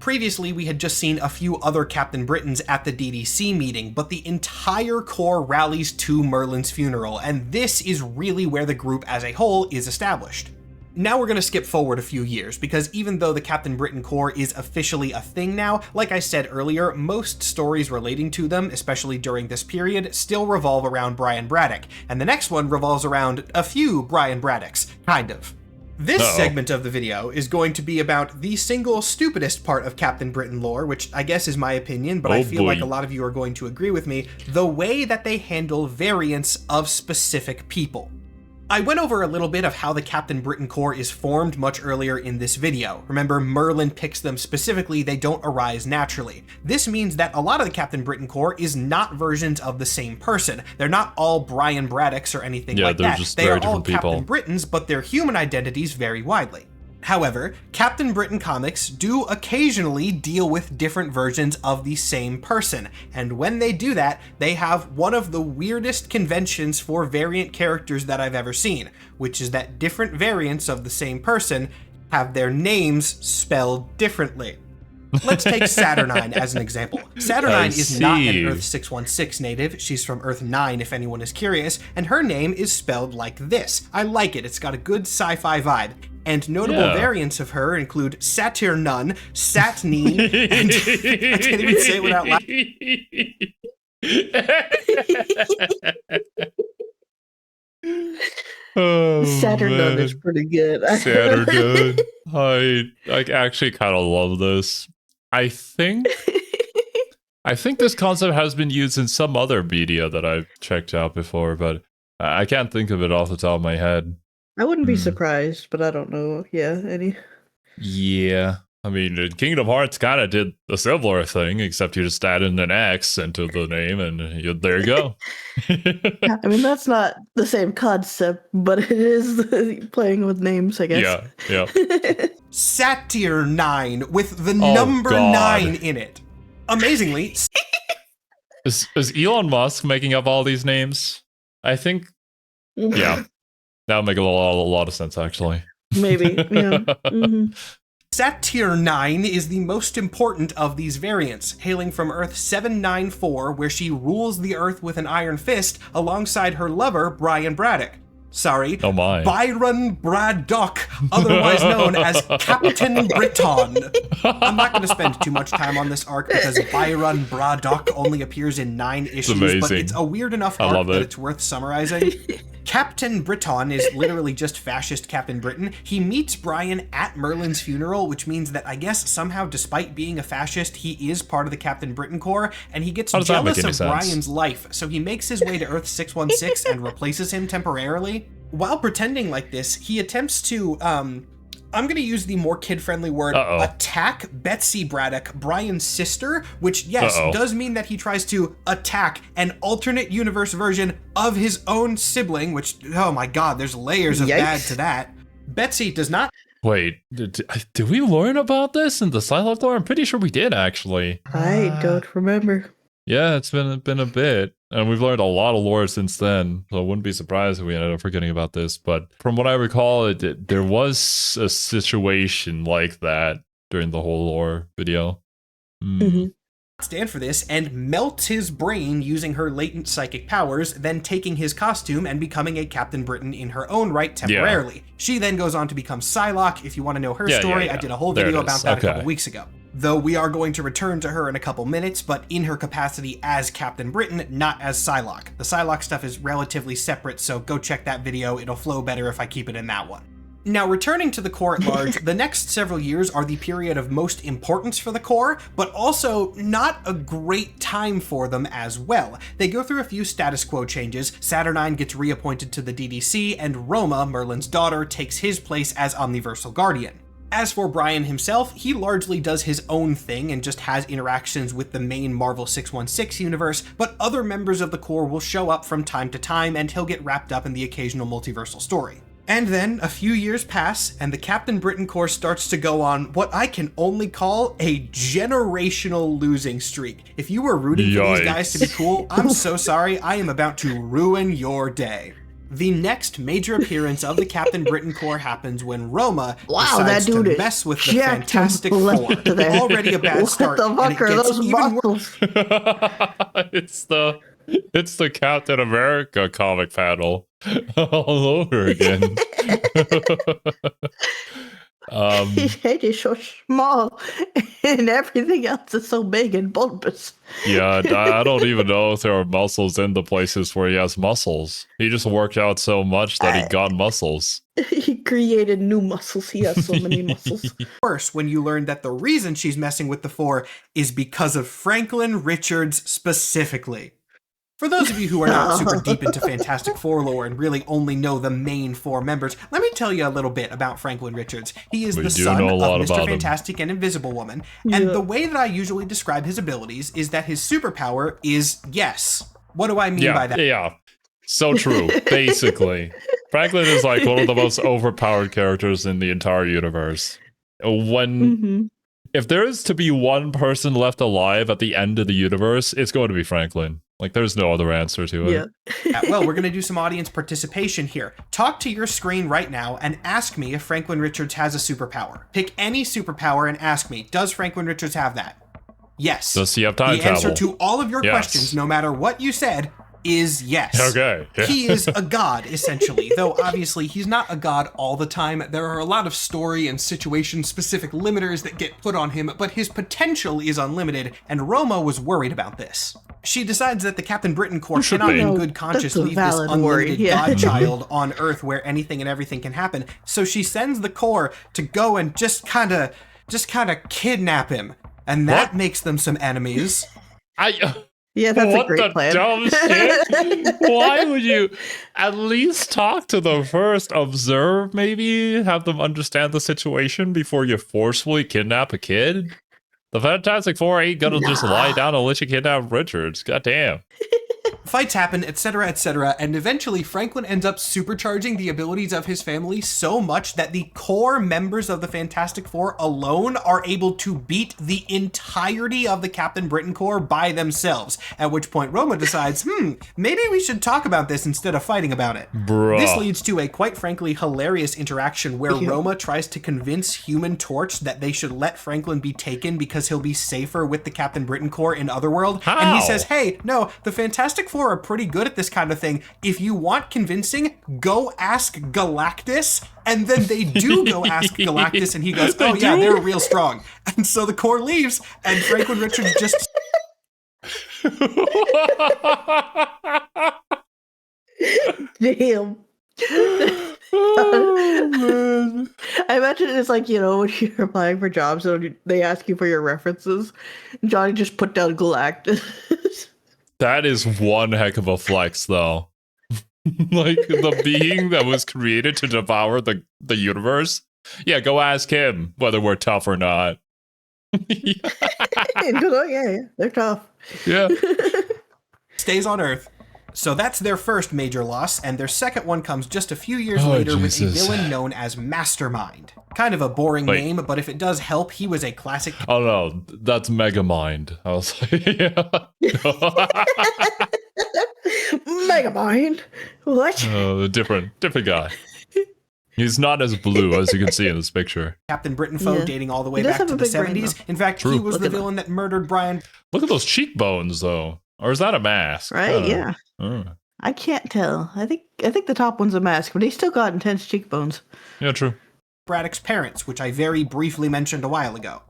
Previously, we had just seen a few other Captain Britons at the DDC meeting, but the entire Corps rallies to Merlin's funeral, and this is really where the group as a whole is established. Now we're going to skip forward a few years, because even though the Captain Britain Corps is officially a thing now, like I said earlier, most stories relating to them, especially during this period, still revolve around Brian Braddock, and the next one revolves around a few Brian Braddocks, kind of. This segment of the video is going to be about the single stupidest part of Captain Britain lore, which I guess is my opinion, but I feel like a lot of you are going to agree with me, the way that they handle variants of specific people. I went over a little bit of how the Captain Britain Corps is formed much earlier in this video. Remember, Merlin picks them specifically, they don't arise naturally. This means that a lot of the Captain Britain Corps is not versions of the same person. They're not all Brian Braddocks or anything like that. They are all Captain Britons, but their human identities vary widely. However, Captain Britain comics do occasionally deal with different versions of the same person, and when they do that, they have one of the weirdest conventions for variant characters that I've ever seen, which is that different variants of the same person have their names spelled differently. Let's take Saturnine as an example. Saturnine is not an Earth 616 native, she's from Earth 9 if anyone is curious, and her name is spelled like this. I like it, it's got a good sci-fi vibe. And notable variants of her include Saturnun, Satnine, and I can't even say it without laughing. Saturnun is pretty good. Saturnun. I actually kind of love this. I think this concept has been used in some other media that I've checked out before, but I can't think of it off the top of my head. I wouldn't be surprised, but I don't know. Yeah, any? Yeah. I mean, Kingdom Hearts kind of did a similar thing, except you just add in an X into the name, and there you go. I mean, that's not the same concept, but it is playing with names, I guess. Yeah. Satyr 9 with the number 9 in it. Amazingly. Is Elon Musk making up all these names? I think, yeah. That would make a lot of sense, actually. Maybe, yeah. Satyr 9 is the most important of these variants, hailing from Earth 794, where she rules the Earth with an iron fist alongside her lover, Brian Braddock. Sorry, oh my. Byron Braddock, otherwise known as Captain Britain. I'm not going to spend too much time on this arc because Byron Braddock only appears in 9 issues, but it's a weird enough arc that it's worth summarizing. Captain Britain is literally just fascist Captain Britain. He meets Brian at Merlin's funeral, which means that I guess somehow, despite being a fascist, he is part of the Captain Britain Corps, and he gets jealous of Brian's life, so he makes his way to Earth 616 and replaces him temporarily. While pretending like this, he attempts to, I'm going to use the more kid-friendly word, attack Betsy Braddock, Brian's sister, which, yes, does mean that he tries to attack an alternate universe version of his own sibling, which, oh my god, there's layers of bad to that. Betsy does not... Wait, did we learn about this in the Psylocke lore? I'm pretty sure we did, actually. I don't remember. Yeah, it's been a bit. And we've learned a lot of lore since then, so I wouldn't be surprised if we ended up forgetting about this. But from what I recall, there was a situation like that during the whole lore video. Stand for this and melts his brain using her latent psychic powers, then taking his costume and becoming a Captain Britain in her own right temporarily. Yeah. She then goes on to become Psylocke. If you want to know her story, I did a whole video about that a couple weeks ago. Though we are going to return to her in a couple minutes, but in her capacity as Captain Britain, not as Psylocke. The Psylocke stuff is relatively separate, so go check that video. It'll flow better if I keep it in that one. Now, returning to the Corps at large, the next several years are the period of most importance for the Corps, but also not a great time for them as well. They go through a few status quo changes. Saturnine gets reappointed to the DDC, and Roma, Merlin's daughter, takes his place as Omniversal Guardian. As for Brian himself, he largely does his own thing and just has interactions with the main Marvel 616 universe, but other members of the Corps will show up from time to time and he'll get wrapped up in the occasional multiversal story. And then a few years pass and the Captain Britain Corps starts to go on what I can only call a generational losing streak. If you were rooting for these guys to be cool, I'm so sorry, I am about to ruin your day. The next major appearance of the Captain Britain Corps happens when Roma decides to mess with the Fantastic Four. Already a bad start, and it gets even worse. It's the Captain America comic panel all over again. His head is so small, and everything else is so big and bulbous. Yeah, I don't even know if there are muscles in the places where he has muscles. He just worked out so much that he got muscles. He created new muscles. He has so many muscles. Worse, when you learn that the reason she's messing with the Four is because of Franklin Richards specifically. For those of you who are not super deep into Fantastic Four lore and really only know the main 4 members, let me tell you a little bit about Franklin Richards. He is the son of Mr. Fantastic and Invisible Woman, and the way that I usually describe his abilities is that his superpower is yes. What do I mean by that? Yeah, so true, basically. Franklin is like one of the most overpowered characters in the entire universe. If there is to be one person left alive at the end of the universe, it's going to be Franklin. Like, there's no other answer to it. Well, we're going to do some audience participation here. Talk to your screen right now and ask me if Franklin Richards has a superpower. Pick any superpower and ask me, does Franklin Richards have that? Yes. Does he have time travel? The answer to all of your questions, no matter what you said, is yes. Okay. Yeah. He is a god, essentially, though obviously he's not a god all the time. There are a lot of story and situation-specific limiters that get put on him, but his potential is unlimited, and Roma was worried about this. She decides that the Captain Britain Corps cannot in good conscience leave this unlimited godchild on Earth where anything and everything can happen, so she sends the Corps to go and just kind of kidnap him, and that makes them some enemies. Yeah, that's a great plan. Dumb shit? Why would you at least talk to them first? Observe, maybe? Have them understand the situation before you forcefully kidnap a kid? The Fantastic Four ain't gonna just lie down and let you kidnap Richards. Goddamn. Fights happen, etc., and eventually Franklin ends up supercharging the abilities of his family so much that the core members of the Fantastic Four alone are able to beat the entirety of the Captain Britain Corps by themselves, at which point Roma decides, maybe we should talk about this instead of fighting about it. Bruh. This leads to a quite frankly hilarious interaction where Roma tries to convince Human Torch that they should let Franklin be taken because he'll be safer with the Captain Britain Corps in Otherworld. How? And he says, hey, no, the Fantastic Four are pretty good at this kind of thing. If you want convincing, go ask Galactus. And then they do go ask Galactus, and he goes, oh yeah, they're real strong. And so the Corps leaves, and Franklin Richards just... Damn. Oh, man. I imagine it's like, when you're applying for jobs and they ask you for your references, Johnny just put down Galactus. That is one heck of a flex, though. Like, the being that was created to devour the universe? Yeah, go ask him whether we're tough or not. Yeah, they're tough. Yeah. Stays on Earth. So that's their first major loss, and their second one comes just a few years later with a villain known as Mastermind. Kind of a boring name, but if it does help, he was a classic... Oh no, that's Megamind. I was like, Megamind? What? Different guy. He's not as blue as you can see in this picture. Captain Britain foe dating all the way back to the 70s. In fact, he was the villain that murdered Brian. Look at those cheekbones, though. Or is that a mask? Right, yeah. I can't tell. I think the top one's a mask, but he's still got intense cheekbones. Yeah, true. Braddock's parents, which I very briefly mentioned a while ago.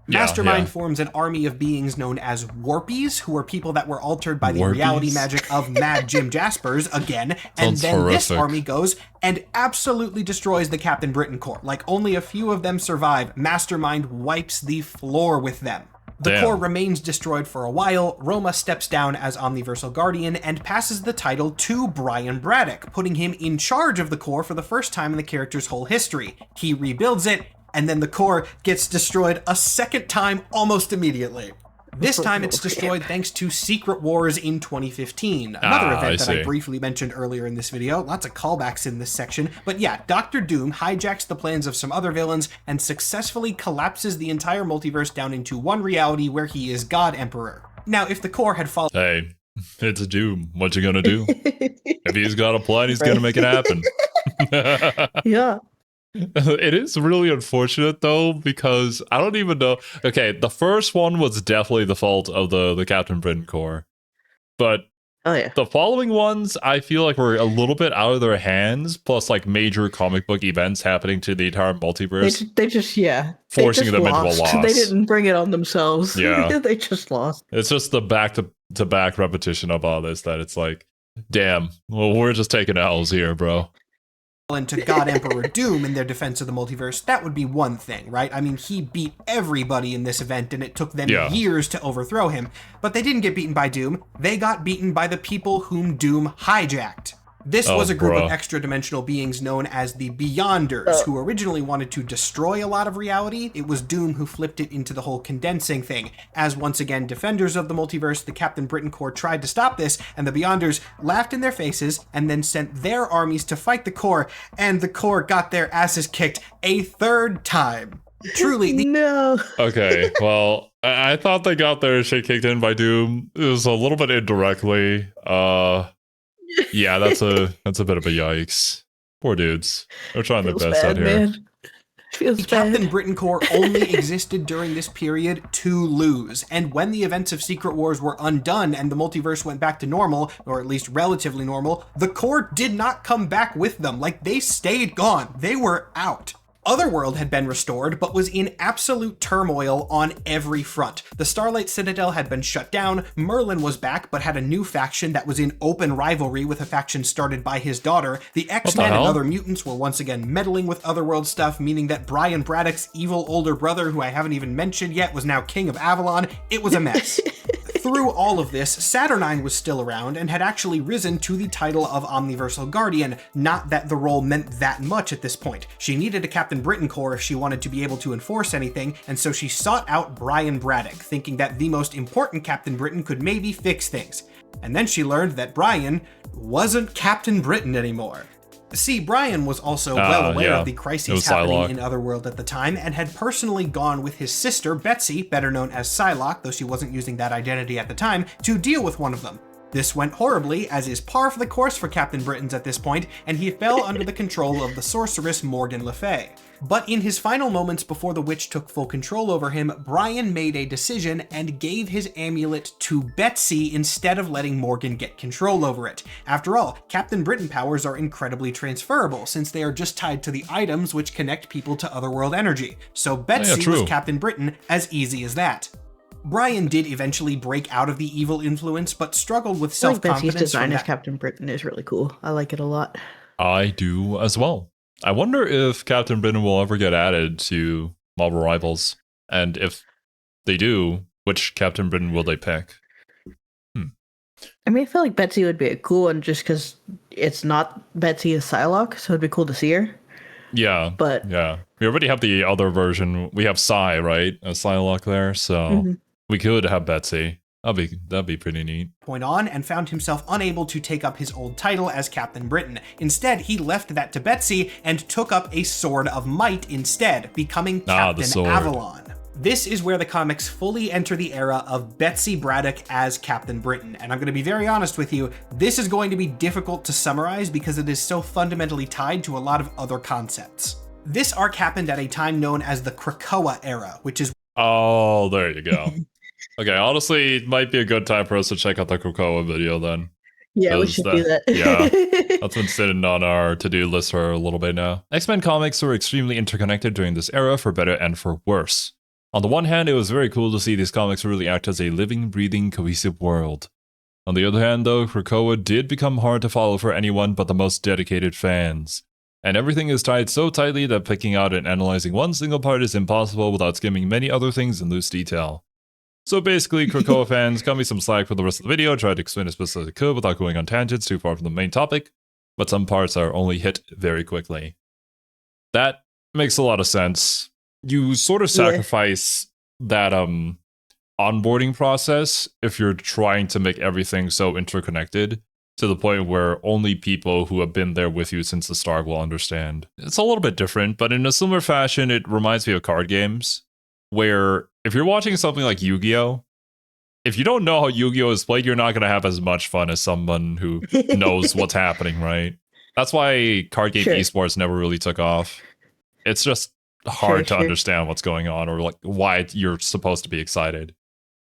Mastermind forms an army of beings known as Warpies, who are people that were altered by the reality magic of Mad Jim Jaspers again, and then horrific. This army goes and absolutely destroys the Captain Britain Corps. Like, only a few of them survive. Mastermind wipes the floor with them. The Corps remains destroyed for a while. Roma steps down as Omniversal Guardian and passes the title to Brian Braddock, putting him in charge of the Corps for the first time in the character's whole history. He rebuilds it, and then the Corps gets destroyed a second time almost immediately. This time it's destroyed thanks to Secret Wars in 2015, another event that I briefly mentioned earlier in this video. Lots of callbacks in this section. But yeah, Doctor Doom hijacks the plans of some other villains and successfully collapses the entire multiverse down into one reality where he is God Emperor. Now, if the Corps had followed... Hey, it's Doom. What you gonna do? If he's got a plan, he's gonna make it happen. Yeah. It is really unfortunate, though, because I don't even know. Okay, the first one was definitely the fault of the Captain Britain Corps. But the following ones, I feel like were a little bit out of their hands, plus like major comic book events happening to the entire multiverse. They just forcing them into a loss. They didn't bring it on themselves. Yeah. They just lost. It's just the back-to-back repetition of all this that it's like, damn, well, we're just taking L's here, bro. Into God Emperor Doom in their defense of the multiverse, that would be one thing, right? I mean, he beat everybody in this event, and it took them years to overthrow him. But they didn't get beaten by Doom. They got beaten by the people whom Doom hijacked. This was a group of extra-dimensional beings known as the Beyonders, who originally wanted to destroy a lot of reality. It was Doom who flipped it into the whole condensing thing. As once again, defenders of the multiverse, the Captain Britain Corps tried to stop this, and the Beyonders laughed in their faces and then sent their armies to fight the Corps, and the Corps got their asses kicked a third time. Truly. No. Okay, well, I thought they got their shit kicked in by Doom. It was a little bit indirectly. Yeah, that's a bit of a yikes. Poor dudes. They're trying their best out here. The Captain Britain Corps only existed during this period to lose, and when the events of Secret Wars were undone and the multiverse went back to normal, or at least relatively normal, the Corps did not come back with them. Like, they stayed gone. They were out. Otherworld had been restored, but was in absolute turmoil on every front. The Starlight Citadel had been shut down, Merlin was back, but had a new faction that was in open rivalry with a faction started by his daughter. The X-Men and other mutants were once again meddling with Otherworld stuff, meaning that Brian Braddock's evil older brother, who I haven't even mentioned yet, was now King of Avalon. It was a mess. Through all of this, Saturnine was still around and had actually risen to the title of Omniversal Guardian, not that the role meant that much at this point. She needed a Captain Britain Corps if she wanted to be able to enforce anything, and so she sought out Brian Braddock, thinking that the most important Captain Britain could maybe fix things. And then she learned that Brian wasn't Captain Britain anymore. See, Brian was also well aware of the crises happening in Otherworld at the time, and had personally gone with his sister, Betsy, better known as Psylocke, though she wasn't using that identity at the time, to deal with one of them. This went horribly, as is par for the course for Captain Britons at this point, and he fell under the control of the sorceress Morgan Le Fay. But in his final moments before the witch took full control over him, Brian made a decision and gave his amulet to Betsy instead of letting Morgan get control over it. After all, Captain Britain powers are incredibly transferable, since they are just tied to the items which connect people to Otherworld energy. So Betsy was Captain Britain as easy as that. Brian did eventually break out of the evil influence, but struggled with self-confidence. Betsy's design as Captain Britain is really cool. I like it a lot. I do as well. I wonder if Captain Britain will ever get added to Marvel Rivals, and if they do, which Captain Britain will they pick? I mean, I feel like Betsy would be a cool one just because it's not Betsy as Psylocke, so it'd be cool to see her. Yeah, but yeah, we already have the other version. We have Psy, right, as Psylocke there, so we could have Betsy. That'd be pretty neat. Point on, and found himself unable to take up his old title as Captain Britain. Instead, he left that to Betsy and took up a Sword of Might instead, becoming Captain Avalon. This is where the comics fully enter the era of Betsy Braddock as Captain Britain, and I'm going to be very honest with you, this is going to be difficult to summarize because it is so fundamentally tied to a lot of other concepts. This arc happened at a time known as the Krakoa era, which is... Oh, there you go. Okay, honestly, it might be a good time for us to check out the Krakoa video then. Yeah, we should do that. Yeah, that's been sitting on our to-do list for a little bit now. X-Men comics were extremely interconnected during this era, for better and for worse. On the one hand, it was very cool to see these comics really act as a living, breathing, cohesive world. On the other hand, though, Krakoa did become hard to follow for anyone but the most dedicated fans. And everything is tied so tightly that picking out and analyzing one single part is impossible without skimming many other things in loose detail. So basically, Krakoa fans, cut me some slack for the rest of the video, tried to explain as best as I could without going on tangents too far from the main topic, but some parts are only hit very quickly. That makes a lot of sense. You sort of sacrifice that onboarding process if you're trying to make everything so interconnected to the point where only people who have been there with you since the start will understand. It's a little bit different, but in a similar fashion, it reminds me of card games, where if you're watching something like Yu-Gi-Oh!, if you don't know how Yu-Gi-Oh! Is played, you're not going to have as much fun as someone who knows what's happening, right? That's why card game esports never really took off. It's just hard to understand what's going on, or like why you're supposed to be excited.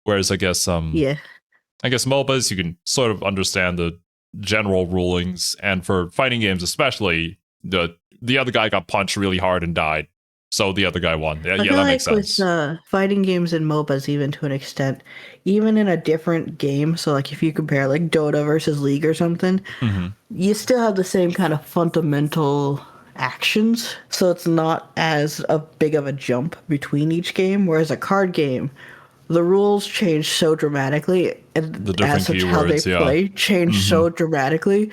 Whereas I guess MOBAs, you can sort of understand the general rulings, and for fighting games especially, the other guy got punched really hard and died, so the other guy won. Yeah, that makes sense. With fighting games and MOBAs, even to an extent, even in a different game, so like if you compare like Dota versus League or something, you still have the same kind of fundamental actions, so it's not as big of a jump between each game, whereas a card game, the rules change so dramatically, and the different as such how they play change so dramatically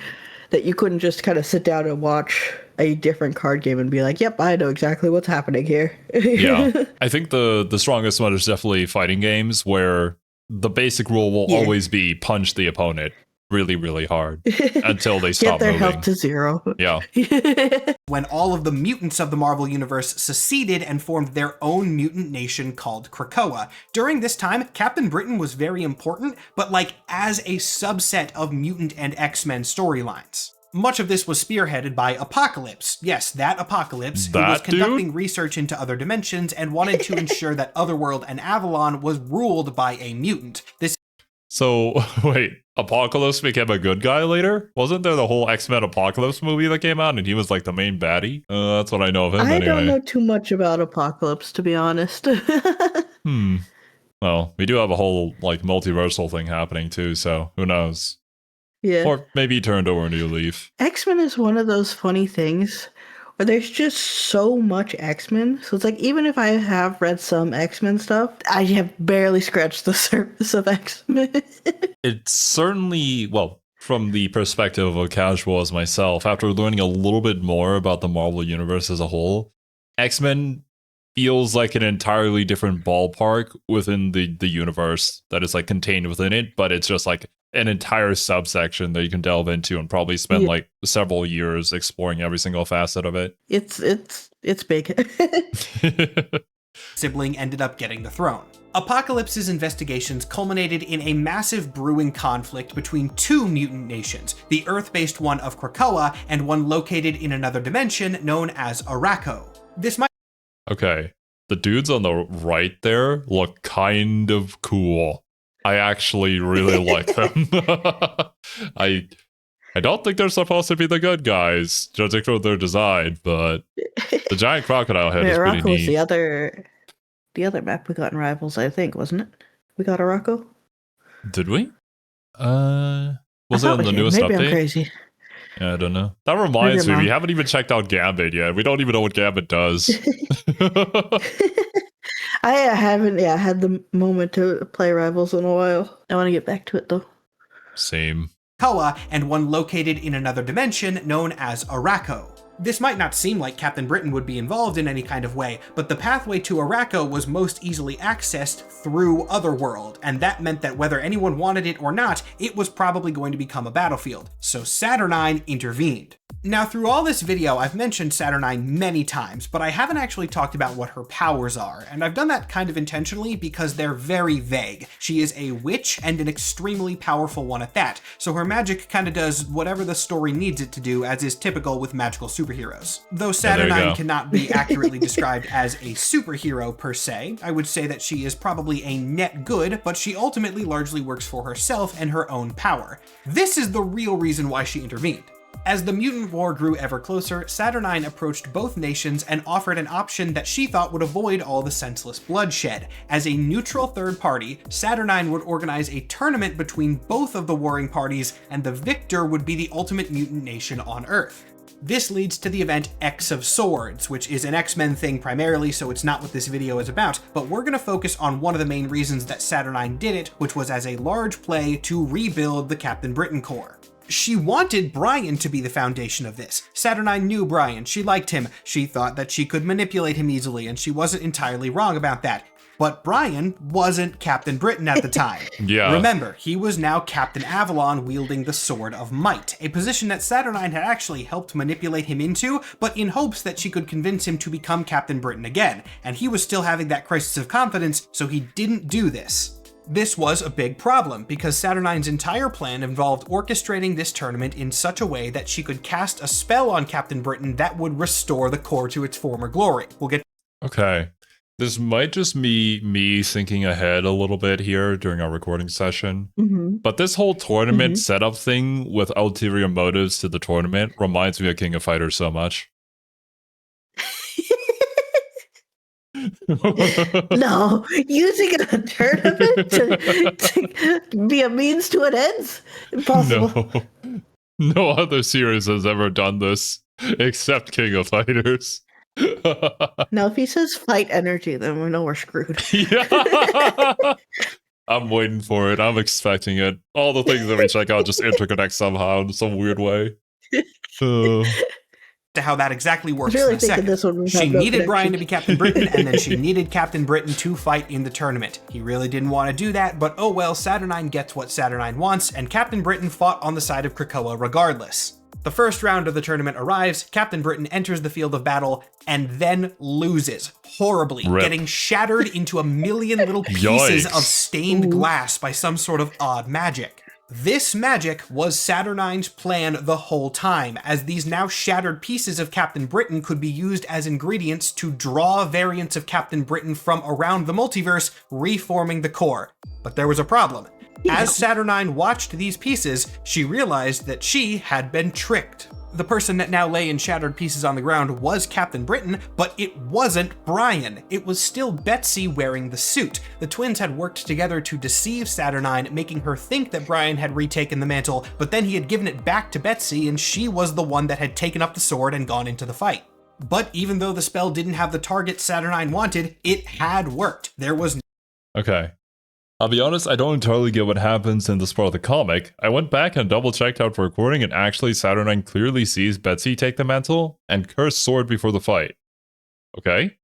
that you couldn't just kind of sit down and watch a different card game and be like, yep, I know exactly what's happening here. Yeah, I think the strongest one is definitely fighting games, where the basic rule will always be punch the opponent really, really hard until they stop moving. Get their moving. health to zero. Yeah. When all of the mutants of the Marvel Universe seceded and formed their own mutant nation called Krakoa. During this time, Captain Britain was very important, but like as a subset of mutant and X-Men storylines. Much of this was spearheaded by Apocalypse. Yes, that Apocalypse, who was conducting research into other dimensions and wanted to ensure that Otherworld and Avalon was ruled by a mutant. So, wait, Apocalypse became a good guy later? Wasn't there the whole X-Men Apocalypse movie that came out and he was like the main baddie? That's what I know of him anyway. I don't know too much about Apocalypse, to be honest. Well, we do have a whole like multiversal thing happening too, so who knows? Yeah. Or maybe he turned over a new leaf. X-Men is one of those funny things where there's just so much X-Men. So it's like, even if I have read some X-Men stuff, I have barely scratched the surface of X-Men. It's certainly, well, from the perspective of a casual as myself, after learning a little bit more about the Marvel Universe as a whole, X-Men feels like an entirely different ballpark within the universe that is like contained within it, but it's just like an entire subsection that you can delve into and probably spend like several years exploring every single facet of it. It's big. Sibling ended up getting the throne. Apocalypse's investigations culminated in a massive brewing conflict between two mutant nations, the Earth-based one of Krakoa and one located in another dimension known as Arakko. This might... Okay, the dudes on the right there look kind of cool. I actually really like them. I don't think they're supposed to be the good guys, judging from their design, but the giant crocodile head is pretty neat. The other map we got in Rivals, I think, wasn't it? We got Arakko? Did we? Was it in the newest update? Maybe I'm crazy. Yeah, I don't know. That reminds me, we haven't even checked out Gambit yet. We don't even know what Gambit does. I haven't had the moment to play Rivals in a while. I want to get back to it, though. Same. Krakoa and one located in another dimension known as Arakko. This might not seem like Captain Britain would be involved in any kind of way, but the pathway to Arakko was most easily accessed through Otherworld, and that meant that whether anyone wanted it or not, it was probably going to become a battlefield. So Saturnine intervened. Now, through all this video, I've mentioned Saturnine many times, but I haven't actually talked about what her powers are, and I've done that kind of intentionally because they're very vague. She is a witch, and an extremely powerful one at that, so her magic kind of does whatever the story needs it to do, as is typical with magical superheroes. Though Saturnine cannot be accurately described as a superhero per se, I would say that she is probably a net good, but she ultimately largely works for herself and her own power. This is the real reason why she intervened. As the mutant war grew ever closer, Saturnine approached both nations and offered an option that she thought would avoid all the senseless bloodshed. As a neutral third party, Saturnine would organize a tournament between both of the warring parties, and the victor would be the ultimate mutant nation on Earth. This leads to the event X of Swords, which is an X-Men thing primarily, so it's not what this video is about, but we're going to focus on one of the main reasons that Saturnine did it, which was as a large play to rebuild the Captain Britain Corps. She wanted Brian to be the foundation of this. Saturnine knew Brian, she liked him, she thought that she could manipulate him easily, and she wasn't entirely wrong about that. But Brian wasn't Captain Britain at the time. Yeah. Remember, he was now Captain Avalon wielding the Sword of Might, a position that Saturnine had actually helped manipulate him into, but in hopes that she could convince him to become Captain Britain again, and he was still having that crisis of confidence, so he didn't do this. This was a big problem, because Saturnine's entire plan involved orchestrating this tournament in such a way that she could cast a spell on Captain Britain that would restore the Corps to its former glory. We'll get... Okay. This might just be me thinking ahead a little bit here during our recording session, but this whole tournament setup thing with ulterior motives to the tournament reminds me of King of Fighters so much. No, using a tournament to be a means to an end? Impossible. No other series has ever done this except King of Fighters. Now, if he says fight energy, then we know we're screwed. Yeah. I'm waiting for it. I'm expecting it. All the things that we check out just interconnect somehow in some weird way. To how that exactly works in a second. She needed Brian to be Captain Britain, and then she needed Captain Britain to fight in the tournament. He really didn't want to do that, but oh well, Saturnine gets what Saturnine wants, and Captain Britain fought on the side of Krakoa regardless. The first round of the tournament arrives, Captain Britain enters the field of battle, and then loses horribly, getting shattered into a million little pieces of stained glass by some sort of odd magic. This magic was Saturnine's plan the whole time, as these now shattered pieces of Captain Britain could be used as ingredients to draw variants of Captain Britain from around the multiverse, reforming the Corps. But there was a problem. As Saturnine watched these pieces, she realized that she had been tricked. The person that now lay in shattered pieces on the ground was Captain Britain, but it wasn't Brian. It was still Betsy wearing the suit. The twins had worked together to deceive Saturnine, making her think that Brian had retaken the mantle, but then he had given it back to Betsy, and she was the one that had taken up the sword and gone into the fight. But even though the spell didn't have the target Saturnine wanted, it had worked. There was Okay. I'll be honest, I don't entirely get what happens in this part of the comic. I went back and double-checked out for recording, and actually Saturnine clearly sees Betsy take the mantle and curse Sword before the fight. Okay?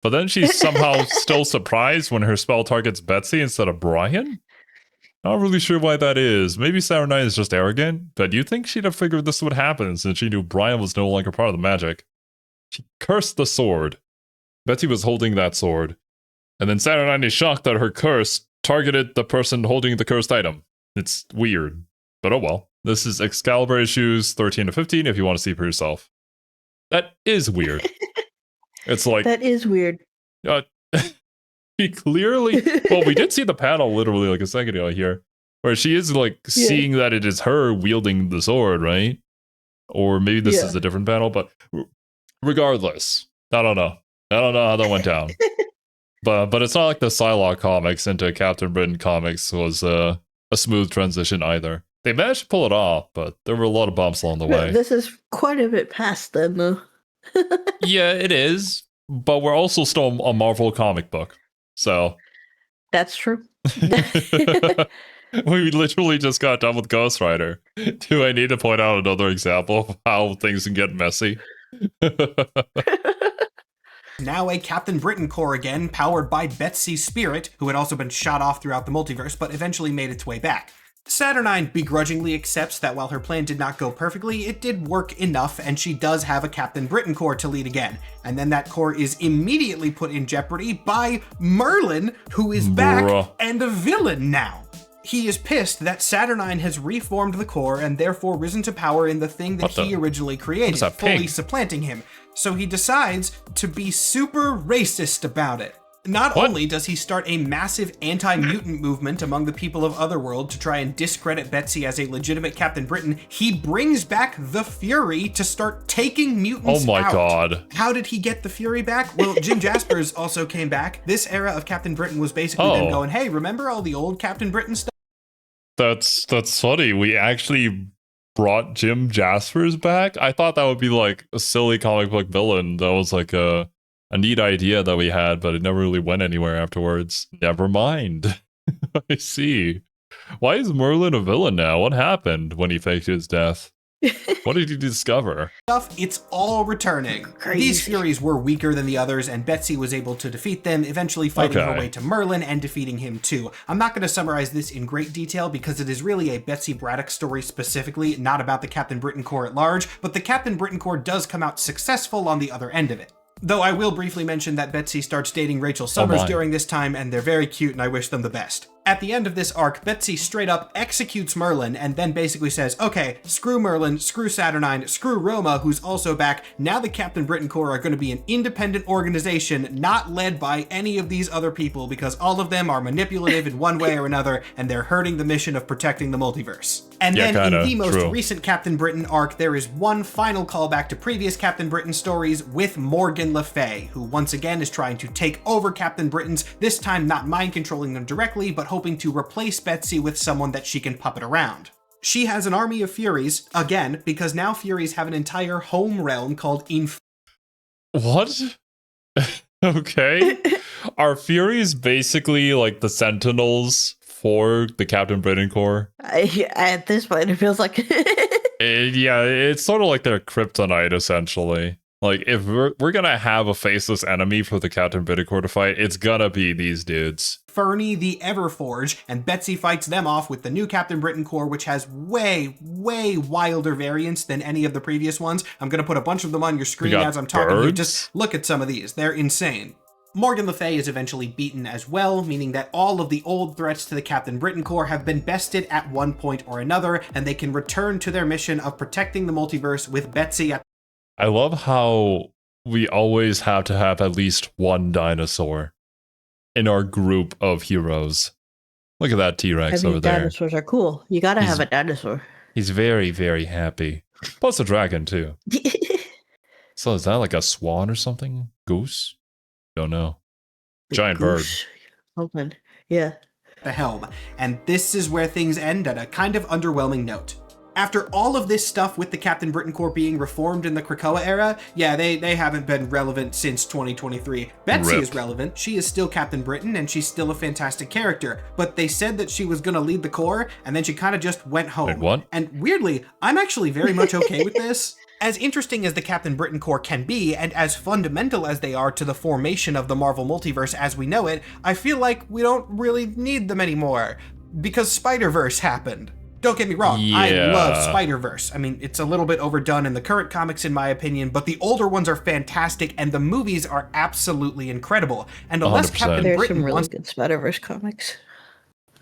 But then she's somehow still surprised when her spell targets Betsy instead of Brian? Not really sure why that is. Maybe Saturnine is just arrogant, but you'd think she'd have figured this would happen since she knew Brian was no longer part of the magic. She cursed the sword. Betsy was holding that sword. And then Saturnine is shocked that her curse targeted the person holding the cursed item. It's weird. But oh well. This is Excalibur issues 13 to 15 if you want to see for yourself. That is weird. It's like... That is weird. She clearly... Well, we did see the panel literally like a second ago here, where she is like seeing that it is her wielding the sword, right? Or maybe this is a different panel, but regardless, I don't know. I don't know how that went down. But it's not like the Psylocke comics into Captain Britain comics was a smooth transition either. They managed to pull it off, but there were a lot of bumps along the way. This is quite a bit past then, though. Yeah, it is. But we're also still a Marvel comic book. So that's true. We literally just got done with Ghost Rider. Do I need to point out another example of how things can get messy? Now a Captain Britain core again, powered by Betsy's spirit, who had also been shot off throughout the multiverse, but eventually made its way back. Saturnine begrudgingly accepts that while her plan did not go perfectly, it did work enough, and she does have a Captain Britain core to lead again. And then that core is immediately put in jeopardy by Merlin, who is back and a villain now. He is pissed that Saturnine has reformed the core and therefore risen to power in the thing that he originally created, fully supplanting him. So he decides to be super racist about it. Not only does he start a massive anti-mutant movement among the people of Otherworld to try and discredit Betsy as a legitimate Captain Britain, he brings back the Fury to start taking mutants out. Oh my god. How did he get the Fury back? Well, Jim Jaspers also came back. This era of Captain Britain was basically them going, hey, remember all the old Captain Britain stuff? That's funny. We actually brought Jim Jaspers back. I thought that would be like a silly comic book villain. That was like a neat idea that we had, but it never really went anywhere afterwards. Never mind. I see. Why is Merlin a villain now? What happened when he faked his death? What did he discover? It's all returning. Crazy. These Furies were weaker than the others, and Betsy was able to defeat them, eventually fighting her way to Merlin and defeating him too. I'm not going to summarize this in great detail because it is really a Betsy Braddock story specifically, not about the Captain Britain Corps at large, but the Captain Britain Corps does come out successful on the other end of it. Though I will briefly mention that Betsy starts dating Rachel Summers during this time, and they're very cute and I wish them the best. At the end of this arc, Betsy straight up executes Merlin and then basically says, okay, screw Merlin, screw Saturnine, screw Roma, who's also back. Now the Captain Britain Corps are going to be an independent organization, not led by any of these other people, because all of them are manipulative in one way or another, and they're hurting the mission of protecting the multiverse. And then in the most recent Captain Britain arc, there is one final callback to previous Captain Britain stories with Morgan Le Fay, who once again is trying to take over Captain Britain's, this time not mind controlling them directly, but hoping to replace Betsy with someone that she can puppet around. She has an army of Furies, again, because now Furies have an entire home realm called What? Okay. Are Furies basically like the Sentinels for the Captain Britain Corps? At this point, it feels like... Yeah, it's sort of like their kryptonite, essentially. Like, if we're gonna have a faceless enemy for the Captain Britain Corps to fight, it's gonna be these dudes. Fernie the Everforge, and Betsy fights them off with the new Captain Britain Corps, which has way, way wilder variants than any of the previous ones. I'm gonna put a bunch of them on your screen as I'm talking here. Just look at some of these. They're insane. Morgan Le Fay is eventually beaten as well, meaning that all of the old threats to the Captain Britain Corps have been bested at one point or another, and they can return to their mission of protecting the multiverse with Betsy at... I love how we always have to have at least one dinosaur in our group of heroes. Look at that T-Rex over there. Dinosaurs are cool. You gotta have a dinosaur. He's very, very happy. Plus a dragon, too. So is that like a swan or something? Goose? Don't know. Giant bird. Open. Yeah. The helm. And this is where things end at a kind of underwhelming note. After all of this stuff with the Captain Britain Corps being reformed in the Krakoa era, yeah, they haven't been relevant since 2023. Betsy is relevant. She is still Captain Britain, and she's still a fantastic character. But they said that she was going to lead the Corps, and then she kind of just went home. Wait, what? And weirdly, I'm actually very much okay with this. As interesting as the Captain Britain Corps can be, and as fundamental as they are to the formation of the Marvel Multiverse as we know it, I feel like we don't really need them anymore. Because Spider-Verse happened. Don't get me wrong, yeah. I love Spider-Verse. I mean, it's a little bit overdone in the current comics in my opinion, but the older ones are fantastic and the movies are absolutely incredible. And unless 100%. Captain There's Britain some really wants... good Spider-Verse comics.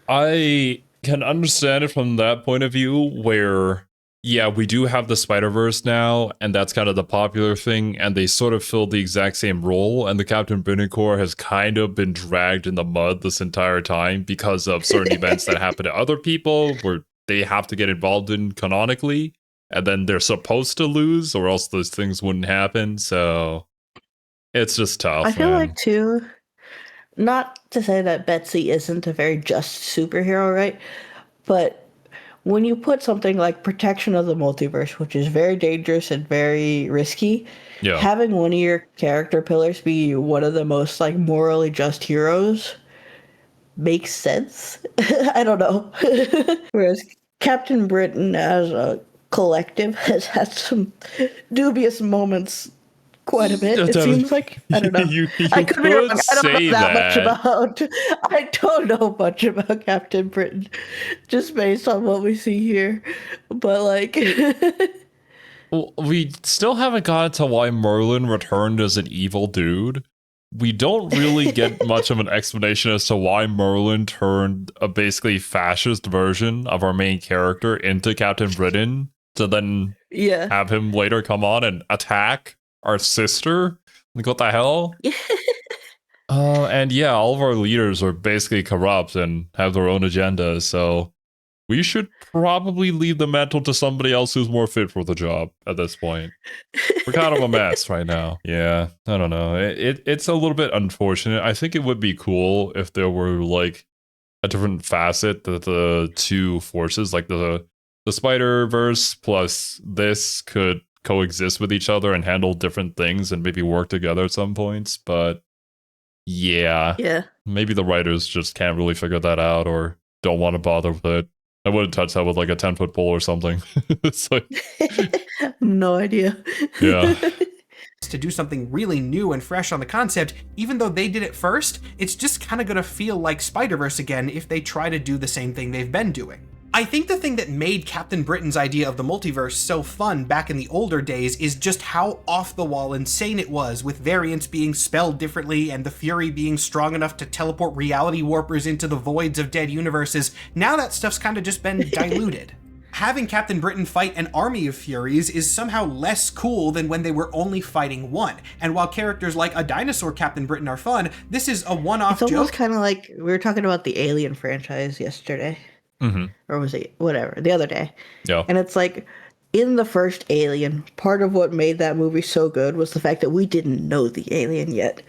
I can understand it from that point of view where, yeah, we do have the Spider-Verse now, and that's kind of the popular thing, and they sort of fill the exact same role, and the Captain Britain Corps has kind of been dragged in the mud this entire time because of certain events that happen to other people where they have to get involved in canonically, and then they're supposed to lose, or else those things wouldn't happen. So it's just tough. I feel like too, not to say that Betsy isn't a very just superhero, right? But when you put something like protection of the multiverse, which is very dangerous and very risky, having one of your character pillars be one of the most like morally just heroes makes sense. I don't know. Whereas Captain Britain as a collective has had some dubious moments quite a bit. It seems like, I don't know. I could be wrong. I don't know that much about. I don't know much about Captain Britain, just based on what we see here. But like, well, we still haven't gotten to why Merlin returned as an evil dude. We don't really get much of an explanation as to why Merlin turned a basically fascist version of our main character into Captain Britain to then have him later come on and attack our sister. Like, what the hell? And yeah, all of our leaders are basically corrupt and have their own agenda, so we should probably leave the mantle to somebody else who's more fit for the job at this point. We're kind of a mess right now. Yeah, I don't know. It's a little bit unfortunate. I think it would be cool if there were like a different facet that the two forces, like the Spider-Verse plus this, could coexist with each other and handle different things and maybe work together at some points. But yeah, maybe the writers just can't really figure that out or don't want to bother with it. I wouldn't touch that with like a 10-foot pole or something. It's like, no idea. Yeah. To do something really new and fresh on the concept, even though they did it first, it's just kind of going to feel like Spider-Verse again if they try to do the same thing they've been doing. I think the thing that made Captain Britain's idea of the multiverse so fun back in the older days is just how off-the-wall insane it was, with variants being spelled differently and the Fury being strong enough to teleport reality warpers into the voids of dead universes. Now that stuff's kind of just been diluted. Having Captain Britain fight an army of Furies is somehow less cool than when they were only fighting one. And while characters like a dinosaur Captain Britain are fun, this is a one-off joke. It's almost kind of like we were talking about the Alien franchise yesterday. Or was it whatever, the other day. Yeah. And it's like, in the first Alien, part of what made that movie so good was the fact that we didn't know the alien yet.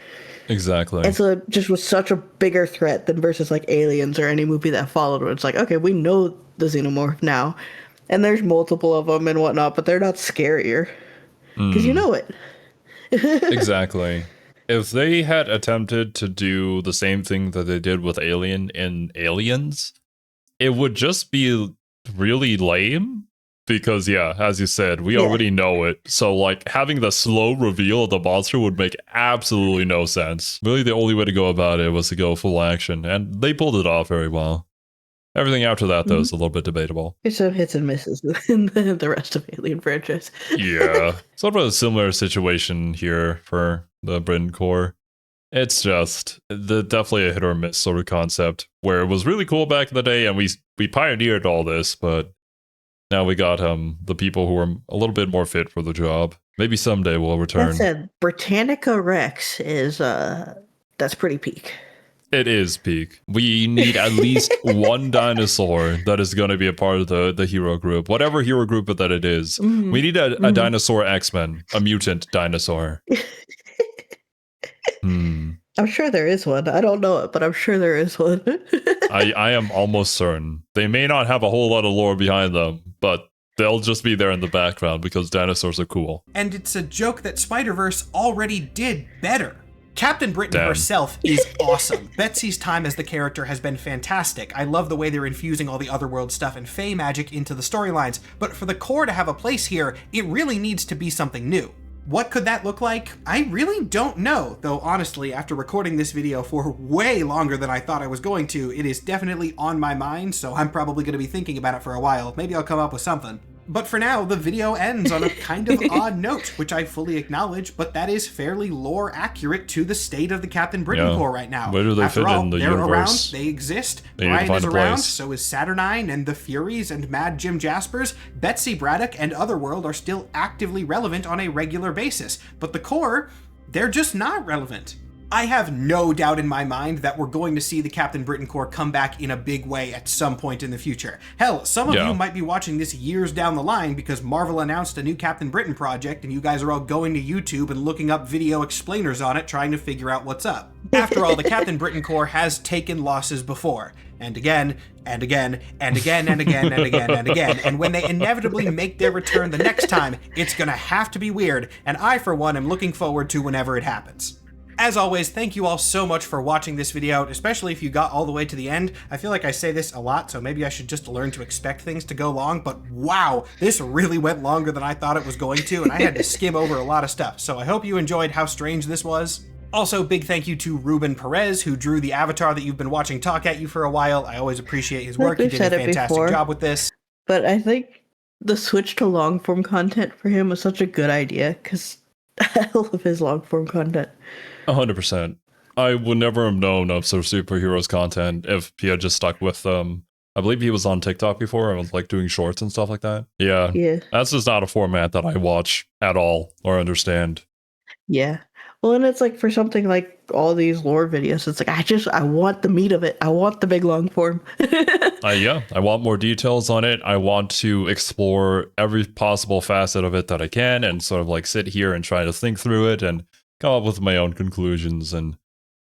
Exactly. And so it just was such a bigger threat than versus like Aliens or any movie that followed, where it's like, okay, we know the xenomorph now, and there's multiple of them and whatnot, but they're not scarier because you know it. Exactly. If they had attempted to do the same thing that they did with Alien in Aliens, it would just be really lame because, yeah, as you said, we already know it. So, like, having the slow reveal of the monster would make absolutely no sense. Really, the only way to go about it was to go full action, and they pulled it off very well. Everything after that, though, is a little bit debatable. There's some hits and misses in the rest of Alien franchise. Yeah. Sort of a similar situation here for the Britain Corps. It's just definitely a hit or miss sort of concept where it was really cool back in the day and we pioneered all this, but now we got the people who are a little bit more fit for the job. Maybe someday we'll return. That said, Britannica Rex is that's pretty peak. It is peak. We need at least one dinosaur that is going to be a part of the hero group, whatever hero group that it is. We need a dinosaur X-Men, a mutant dinosaur. I'm sure there is one. I don't know it, but I'm sure there is one. I am almost certain. They may not have a whole lot of lore behind them, but They'll just be there in the background because dinosaurs are cool. And it's a joke that Spider-Verse already did better. Captain Britain herself is awesome. Betsy's time as the character has been fantastic. I love the way they're infusing all the Otherworld stuff and Fae magic into the storylines, but for the core to have a place here, it really needs to be something new. What could that look like? I really don't know, though honestly, after recording this video for way longer than I thought I was going to, it is definitely on my mind, so I'm probably going to be thinking about it for a while. Maybe I'll come up with something. But for now, the video ends on a kind of odd note, which I fully acknowledge, but that is fairly lore accurate to the state of the Captain Britain Corps right now. Where do they fit in the they're universe? Around, they exist, Brian is around, so is Saturnine and the Furies and Mad Jim Jaspers. Betsy Braddock and Otherworld are still actively relevant on a regular basis, but the Corps, they're just not relevant. I have no doubt in my mind that we're going to see the Captain Britain Corps come back in a big way at some point in the future. Hell, some of you might be watching this years down the line because Marvel announced a new Captain Britain project and you guys are all going to YouTube and looking up video explainers on it trying to figure out what's up. After all, the Captain Britain Corps has taken losses before. And again, and again, and again, and again, and again, and again. And when they inevitably make their return the next time, it's gonna have to be weird, and I, for one, am looking forward to whenever it happens. As always, thank you all so much for watching this video, especially if you got all the way to the end. I feel like I say this a lot, so maybe I should just learn to expect things to go long, but wow, this really went longer than I thought it was going to, and I had to skim over a lot of stuff, so I hope you enjoyed how strange this was. Also, big thank you to Ruben Perez, who drew the avatar that you've been watching talk at you for a while. I always appreciate his work. He did a fantastic job with this. But I think the switch to long-form content for him was such a good idea, because I love his long-form content. 100%. I would never have known of some superheroes content if he had just stuck with them. I believe he was on TikTok before and was like doing shorts and stuff like that. Yeah. That's just not a format that I watch at all or understand. Yeah. Well, and it's like for something like all these lore videos, it's like, I want the meat of it. I want the big long form. Yeah, I want more details on it. I want to explore every possible facet of it that I can and sort of like sit here and try to think through it and come up with my own conclusions. And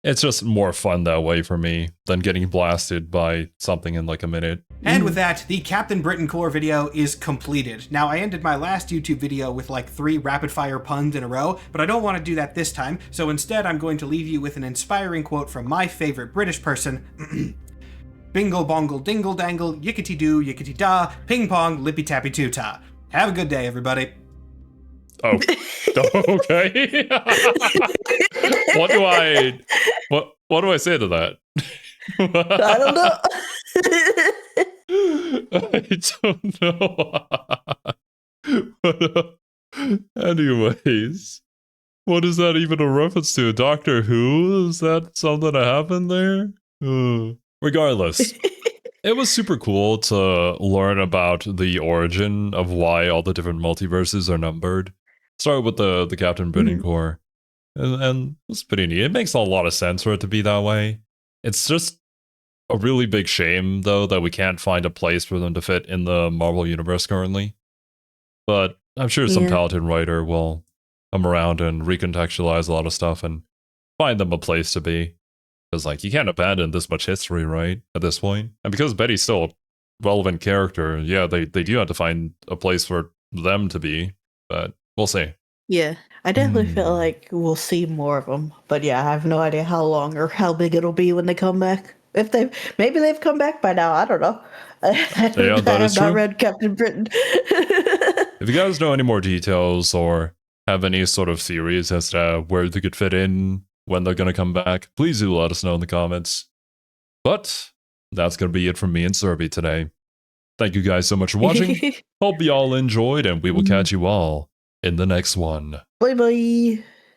it's just more fun that way for me than getting blasted by something in like a minute. And with that, the Captain Britain Corps video is completed. Now, I ended my last YouTube video with like 3 rapid-fire puns in a row, but I don't want to do that this time, so instead I'm going to leave you with an inspiring quote from my favorite British person. Bingle bongle dingle dangle, yickety doo, yickety da, ping pong, lippy tappy too-ta. Have a good day, everybody. Oh, okay. What do I say to that? I don't know. I don't know. Anyways, what is that even a reference to? Doctor Who? Is that something that happened there? Regardless, it was super cool to learn about the origin of why all the different multiverses are numbered. Started with the Captain Britain Corps, and it's pretty neat. It makes a lot of sense for it to be that way. It's just a really big shame, though, that we can't find a place for them to fit in the Marvel Universe currently. But I'm sure some talented writer will come around and recontextualize a lot of stuff and find them a place to be. Because, like, you can't abandon this much history, right, at this point. And because Betty's still a relevant character, yeah, they do have to find a place for them to be, but we'll see. Yeah, I definitely feel like we'll see more of them. But yeah, I have no idea how long or how big it'll be when they come back. Maybe they've come back by now, I don't know. I have not read Captain Britain. If you guys know any more details or have any sort of theories as to where they could fit in, when they're going to come back, please do let us know in the comments. But that's going to be it from me and Serby today. Thank you guys so much for watching. Hope you all enjoyed, and we will catch you all in the next one. Bye bye.